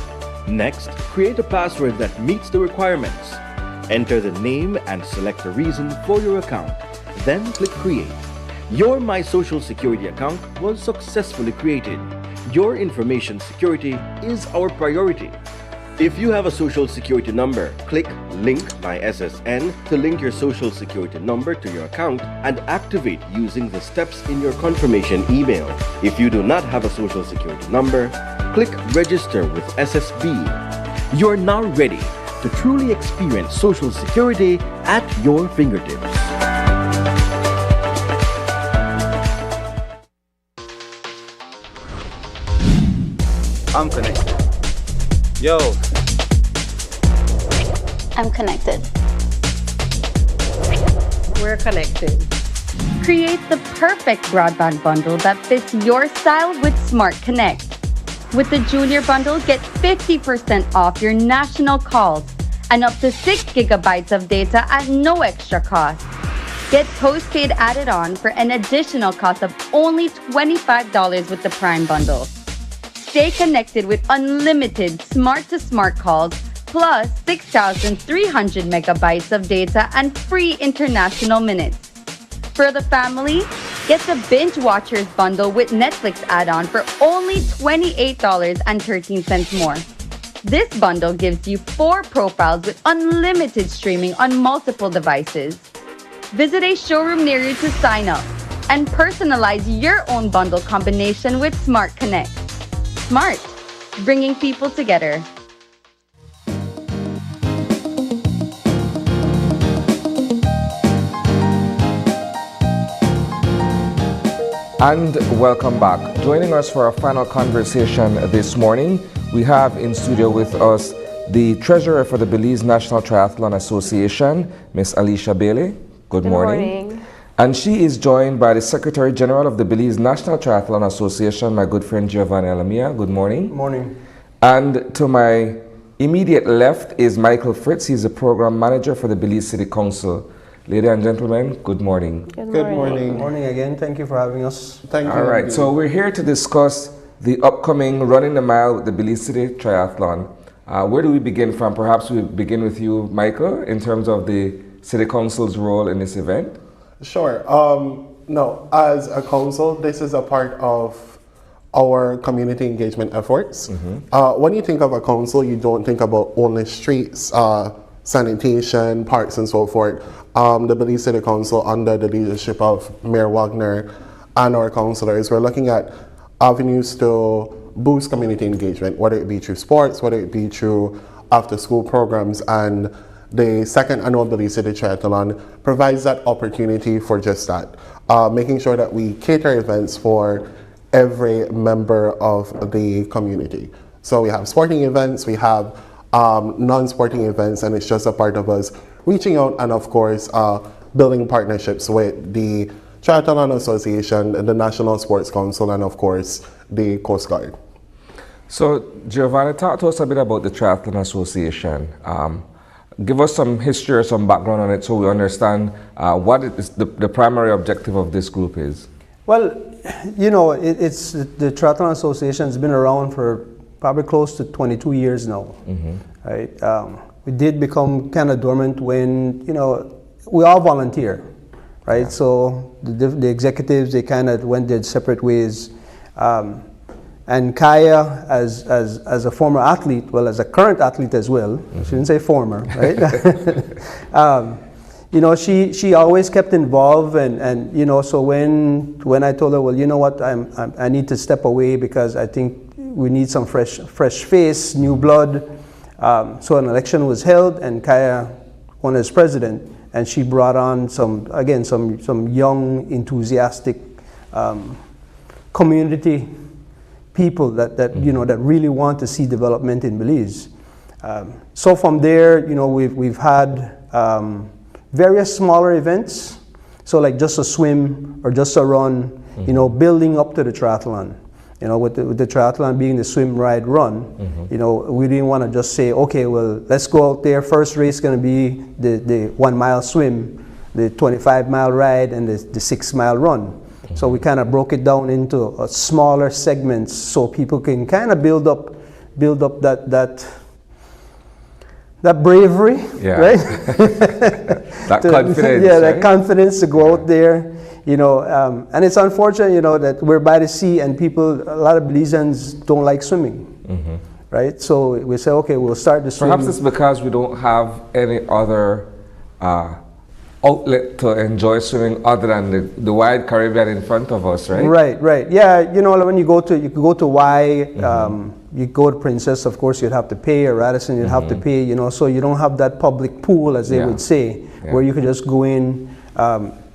Next, create a password that meets the requirements. Enter the name and select the reason for your account. Then click Create. Your My Social Security account was successfully created. Your information security is our priority. If you have a Social Security number, click Link My SSN to link your Social Security number to your account and activate using the steps in your confirmation email. If you do not have a Social Security number, click Register with SSB. You are now ready to truly experience Social Security at your fingertips. I'm connected. Yo. I'm connected. We're connected. Create the perfect broadband bundle that fits your style with Smart Connect. With the Junior Bundle, get 50% off your national calls and up to 6 gigabytes of data at no extra cost. Get postpaid added on for an additional cost of only $25 with the Prime Bundle. Stay connected with unlimited smart-to-smart calls plus 6,300 megabytes of data and free international minutes. For the family, get the Binge Watchers bundle with Netflix add-on for only $28.13 more. This bundle gives you 4 profiles with unlimited streaming on multiple devices. Visit a showroom near you to sign up and personalize your own bundle combination with Smart Connect. Smart, bringing people together. And welcome back. Joining us for our final conversation this morning, we have in studio with us the treasurer for the Belize National Triathlon Association, Miss Alicia Bailey. Good morning. And she is joined by the Secretary General of the Belize National Triathlon Association, my good friend Giovanni Alamia. Good morning. Morning. And to my immediate left is Michael Fritz. He's the program manager for the Belize City Council. Ladies and gentlemen, good morning. Good morning. Good morning again. Thank you for having us. Thank you. All right, so we're here to discuss the upcoming Running the Mile with the Belize City Triathlon. Where do we begin from? Perhaps we begin with you, Michael, in terms of the City Council's role in this event. Sure. No, as a council, this is a part of our community engagement efforts. When you think of a council, you don't think about only streets, sanitation, parks, and so forth. The Belize City Council, under the leadership of Mayor Wagner and our councillors, we're looking at avenues to boost community engagement, whether it be through sports, whether it be through after-school programs, and the second annual Belize City Triathlon provides that opportunity for just that, making sure that we cater events for every member of the community. So we have sporting events, we have non-sporting events, and it's just a part of us reaching out and, of course, building partnerships with the Triathlon Association, the National Sports Council, and, of course, the Coast Guard. So, Giovanni, talk to us a bit about the Triathlon Association. Give us some history or some background on it so we understand what is the primary objective of this group is. Well, you know, it's the Triathlon Association has been around for probably close to 22 years now, right? We did become kind of dormant when, you know, we all volunteer, right? Yeah. So the executives, they kind of went their separate ways. And Kaya, as a former athlete, well, as a current athlete as well, I shouldn't say former, right? You know, she always kept involved, and you know, so when I told her, well, you know what, I need to step away because I think we need some fresh face, new blood. So an election was held, and Kaya won as president, and she brought on some young, enthusiastic community people that you know, that really want to see development in Belize. So from there, you know, we've had various smaller events, so like just a swim or just a run, you know, building up to the triathlon. You know, with the triathlon being the swim, ride, run, you know, we didn't want to just say, okay, well, let's go out there. First race going to be the 1 mile swim, the 25-mile ride, and the 6-mile run. So we kind of broke it down into smaller segments so people can kind of build up that bravery, right? That confidence. Yeah, that confidence to go out there. You know, and it's unfortunate, you know, that we're by the sea and a lot of Belizeans don't like swimming, right? So we say, okay, we'll start the swim. Perhaps it's because we don't have any other outlet to enjoy swimming other than the wide Caribbean in front of us, right? Right. Yeah, you know, when you could go to Y, you go to Princess, of course, you'd have to pay, or Radisson, you'd have to pay, you know, so you don't have that public pool, as they would say, where you could just go in.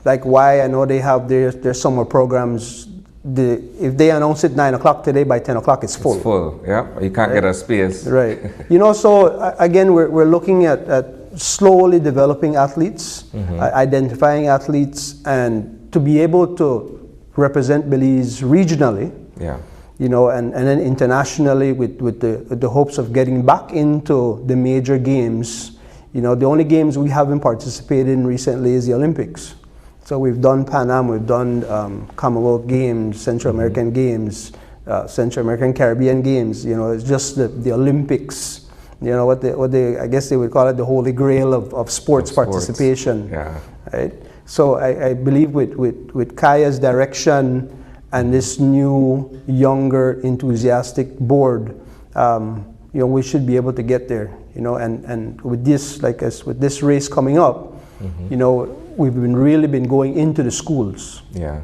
Like Y, I know they have their summer programs. If they announce it 9 o'clock today, by 10 o'clock it's full. It's full, yeah. You can't get a space. Right. You know, so again, we're looking at slowly developing athletes, identifying athletes, and to be able to represent Belize regionally. Yeah. You know, and then internationally with the hopes of getting back into the major games. You know, the only games we haven't participated in recently is the Olympics. So we've done Pan Am, we've done Commonwealth Games, Central American Games, Central American Caribbean Games. You know, it's just the Olympics. You know, what they I guess they would call it the holy grail of sports participation. Yeah. Right. So I believe with Kaya's direction and this new, younger, enthusiastic board, we should be able to get there. And with this, with this race coming up, we've really been going into the schools. Yeah.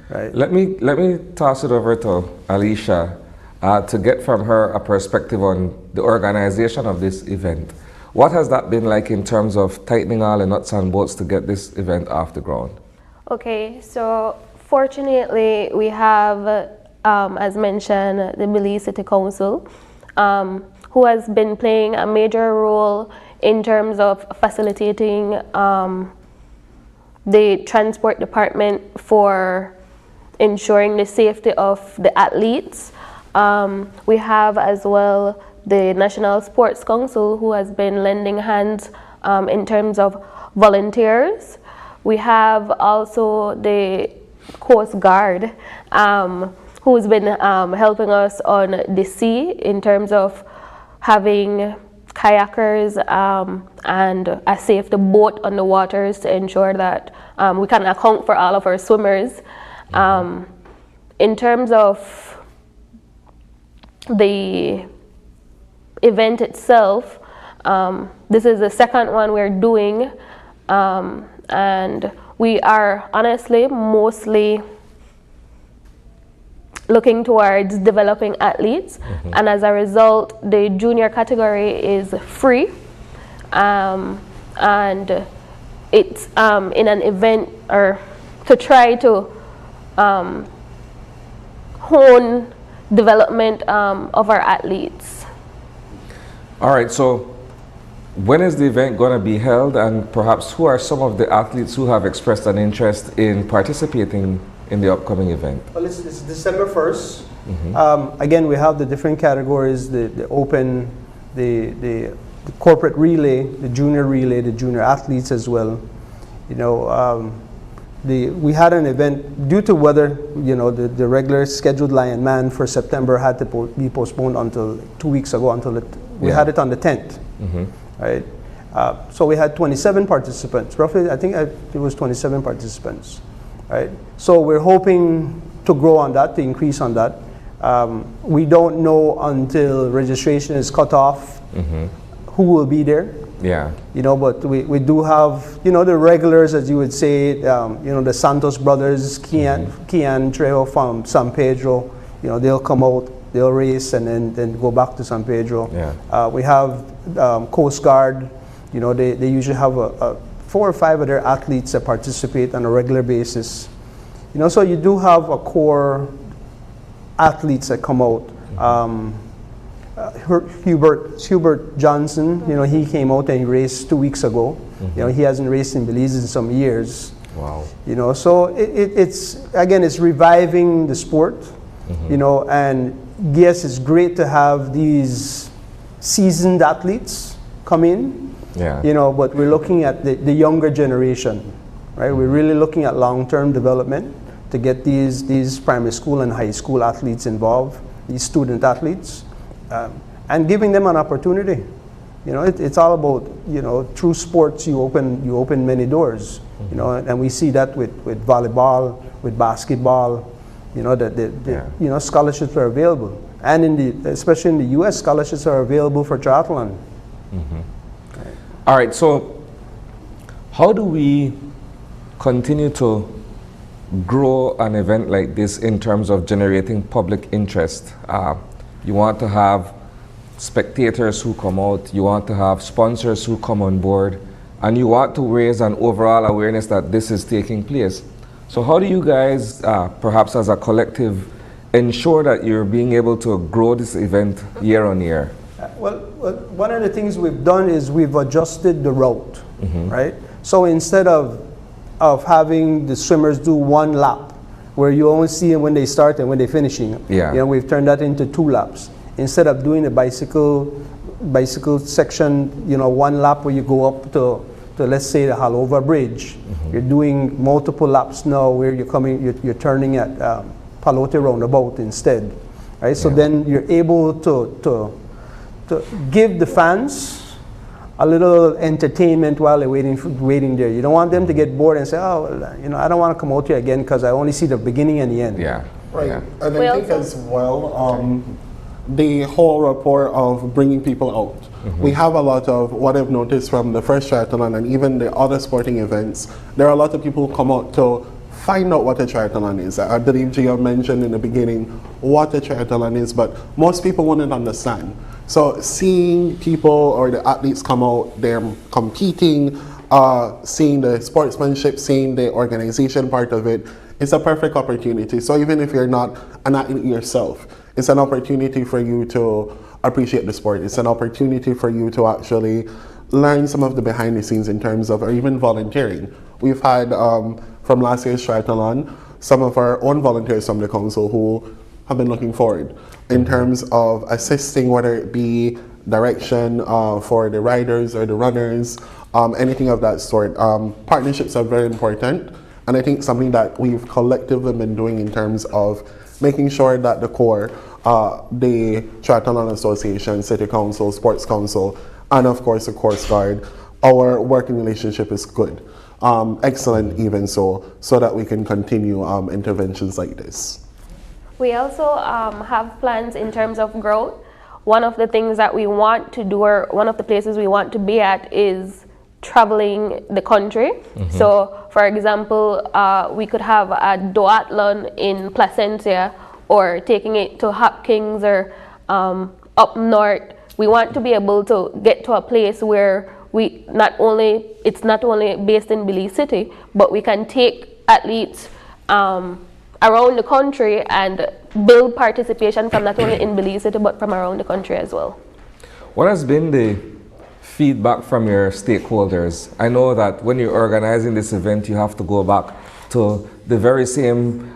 Right. Let me toss it over to Alicia to get from her a perspective on the organization of this event. What has that been like in terms of tightening all the nuts and bolts to get this event off the ground? Okay, so fortunately we have, as mentioned, the Belize City Council, who has been playing a major role in terms of facilitating the transport department for ensuring the safety of the athletes. We have as well the National Sports Council, who has been lending hands in terms of volunteers. We have also the Coast Guard, who's been helping us on the sea in terms of having kayakers and a safe boat on the waters to ensure that we can account for all of our swimmers. In terms of the event itself, this is the second one we're doing, and we are honestly mostly looking towards developing athletes, and as a result the junior category is free, and it's in an event or to try to hone development of our athletes. All right, so when is the event going to be held, and perhaps who are some of the athletes who have expressed an interest in participating in the upcoming event? Well, it's December 1st. Again, we have the different categories, the open, the corporate relay, the junior athletes as well. We had an event due to weather. The regular scheduled Lion-Man for September had to be postponed until 2 weeks ago. We had it on the 10th, right? So we had 27 participants. Roughly, I think it was 27 participants, right? So we're hoping to grow on that, to increase on that. We don't know until registration is cut off who will be there. Yeah. But we do have, the regulars, as you would say, the Santos brothers, Kian Trejo from San Pedro, they'll come out, they'll race and then go back to San Pedro. Yeah. We have Coast Guard, they usually have 4 or 5 other athletes that participate on a regular basis. So you do have a core athletes that come out. Hubert Johnson, he came out and he raced 2 weeks ago. He hasn't raced in Belize in some years. Wow. So it's reviving the sport. And yes, it's great to have these seasoned athletes come in. Yeah. But we're looking at the younger generation, right? We're really looking at long-term development to get these primary school and high school athletes involved, these student athletes. And giving them an opportunity. It's all about, through sports you open many doors. And we see that with volleyball, with basketball, that scholarships are available. And especially in the US, scholarships are available for triathlon. Right. All right, so how do we continue to grow an event like this in terms of generating public interest? You want to have spectators who come out, you want to have sponsors who come on board, and you want to raise an overall awareness that this is taking place. So how do you guys, perhaps as a collective, ensure that you're being able to grow this event year on year? Well, one of the things we've done is we've adjusted the route, right? So instead of having the swimmers do 1 lap, where you only see them when they start and when they're finishing. We've turned that into 2 laps. Instead of doing the bicycle section, 1 lap where you go up to let's say the Halover Bridge. You're doing multiple laps now where you're turning at Palote Roundabout instead, right? So then you're able to give the fans a little entertainment while they're waiting there. You don't want them to get bored and say, I don't want to come out here again because I only see the beginning and the end. Yeah. Right. And I think as well, the whole rapport of bringing people out. We have a lot of, what I've noticed from the first triathlon and even the other sporting events, there are a lot of people who come out to find out what a triathlon is. I believe Gia mentioned in the beginning what a triathlon is, but most people wouldn't understand. So seeing people or the athletes come out, they're competing, seeing the sportsmanship, seeing the organization part of it, it's a perfect opportunity. So even if you're not an athlete yourself, it's an opportunity for you to appreciate the sport. It's an opportunity for you to actually learn some of the behind the scenes in terms of, or even volunteering. We've had, from last year's triathlon, some of our own volunteers from the council who have been looking forward in terms of assisting, whether it be direction for the riders or the runners, anything of that sort. Partnerships are very important, and I think something that we've collectively been doing in terms of making sure that the core, the Triathlon Association, City Council, Sports Council, and of course the Coast Guard, our working relationship is good. Excellent even so that we can continue interventions like this. We also have plans in terms of growth. One of the things that we want to do, or one of the places we want to be at, is traveling the country. So for example, we could have a duathlon in Placentia, or taking it to Hopkins, or up north. We want to be able to get to a place where it's not only based in Belize City, but we can take athletes around the country and build participation from not only in Belize City, but from around the country as well. What has been the feedback from your stakeholders? I know that when you're organizing this event, you have to go back to the very same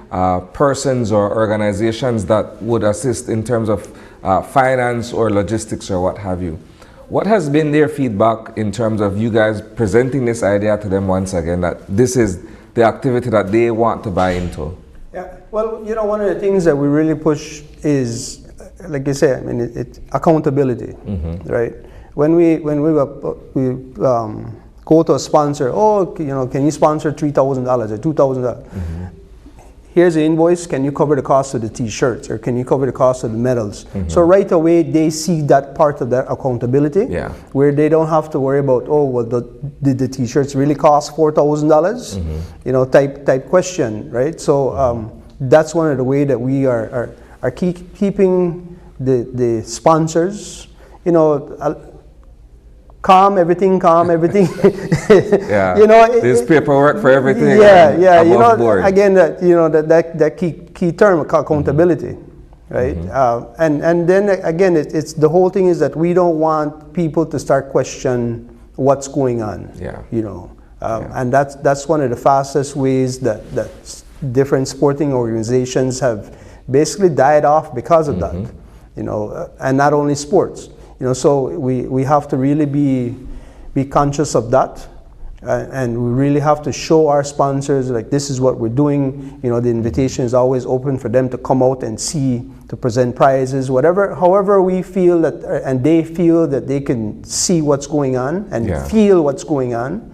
persons or organizations that would assist in terms of finance or logistics or what have you. What has been their feedback in terms of you guys presenting this idea to them once again, that this is the activity that they want to buy into? Yeah, well, you know, one of the things that we really push is, like you say, I mean, it's accountability, right? When we go to a sponsor, oh, you know, can you sponsor $3,000 or $2,000? Here's the invoice, can you cover the cost of the t-shirts, or can you cover the cost of the medals? So right away they see that part of that accountability, where they don't have to worry about, oh, well, did the t-shirts really cost $4,000? You know, type question, right? So that's one of the ways that we are keeping the sponsors, you know, calm, everything. Yeah. You know, there's paperwork for everything. Yeah. You know, board. again, that key term, accountability, right? And then again, it's the whole thing is that we don't want people to start question what's going on. You know, and that's one of the fastest ways that different sporting organizations have basically died off because of that. You know, and not only sports. You know, so we have to really be conscious of that, and we really have to show our sponsors, like, this is what we're doing. You know, the invitation is always open for them to come out and see, to present prizes, however we feel that, and they feel that they can see what's going on and feel what's going on.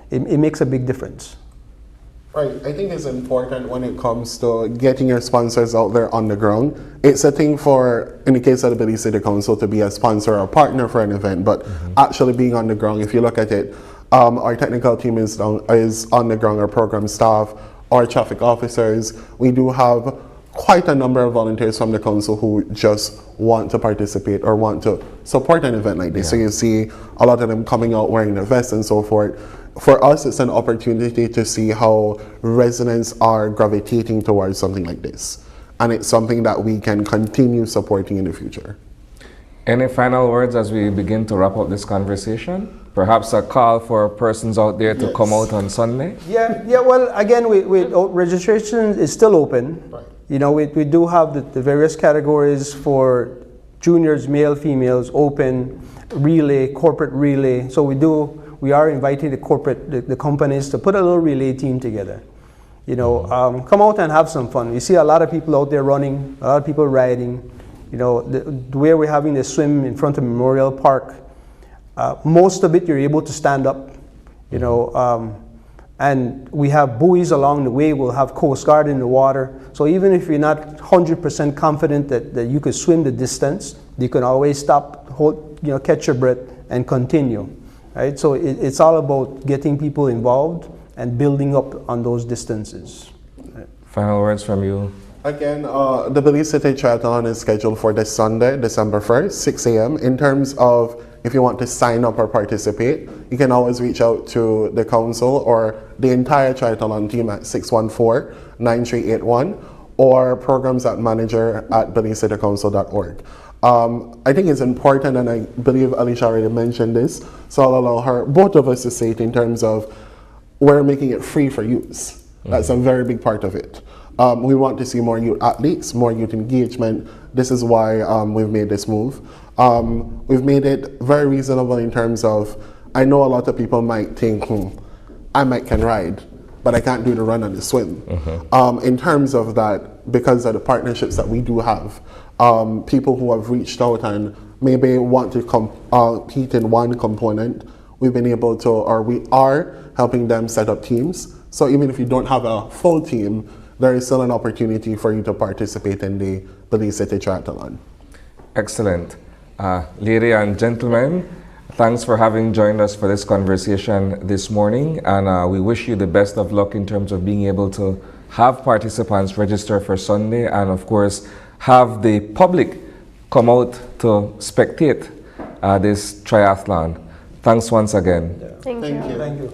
It makes a big difference. Right, I think it's important when it comes to getting your sponsors out there on the ground. It's a thing for, in the case of the Belize City Council, to be a sponsor or a partner for an event, but actually being on the ground, if you look at it, our technical team is on the ground, our program staff, our traffic officers. We do have quite a number of volunteers from the council who just want to participate or want to support an event like this. So you see a lot of them coming out wearing their vests and so forth. For us, it's an opportunity to see how residents are gravitating towards something like this. And it's something that we can continue supporting in the future. Any final words as we begin to wrap up this conversation? Perhaps a call for persons out there to come out on Sunday? Yeah. Well, again, registration is still open. Right. You know, we do have the various categories for juniors, male, females, open, relay, corporate relay. So we are inviting the companies to put a little relay team together. You know, come out and have some fun. You see a lot of people out there running, a lot of people riding. You know, where we're having the swim in front of Memorial Park, most of it you're able to stand up. You know, And we have buoys along the way. We'll have Coast Guard in the water. So even if you're not 100% confident that you could swim the distance, you can always stop, hold, catch your breath, and continue. Right? So it's all about getting people involved and building up on those distances. Right. Final words from you. Again, the Belize City Triathlon is scheduled for this Sunday, December 1st, 6 a.m. In terms of if you want to sign up or participate, you can always reach out to the council or the entire triathlon team at 614-9381 or programs@manager@BelizeCityCouncil.org. I think it's important, and I believe Alicia already mentioned this, so I'll allow both of us to say it in terms of we're making it free for use. That's a very big part of it. We want to see more youth athletes, more youth engagement. This is why we've made this move. We've made it very reasonable in terms of, I know a lot of people might think, I can ride, but I can't do the run and the swim. In terms of that, because of the partnerships that we do have, people who have reached out and maybe want to compete in one component, we've been able to, or we are helping them set up teams. So even if you don't have a full team, there is still an opportunity for you to participate in the Belize City Triathlon. Excellent. Ladies and gentlemen, thanks for having joined us for this conversation this morning, and we wish you the best of luck in terms of being able to have participants register for Sunday, and of course have the public come out to spectate this triathlon. Thanks once again. Thank you. Thank you.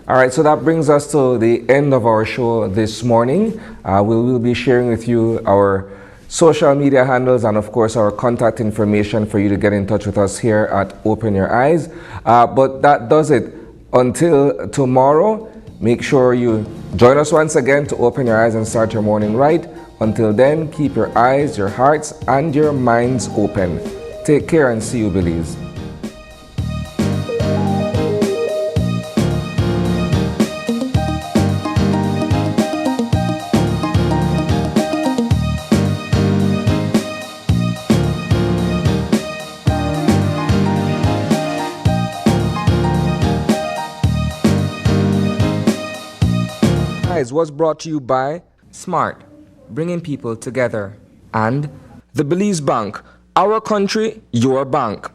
All right, so that brings us to the end of our show this morning. We will be sharing with you our social media handles and of course our contact information for you to get in touch with us here at Open Your Eyes. But that does it. Until tomorrow, make sure you join us once again to open your eyes and start your morning right. Until then, keep your eyes, your hearts, and your minds open. Take care and see you, Belize. Was brought to you by Smart, bringing people together, and the Belize Bank, our country, your bank.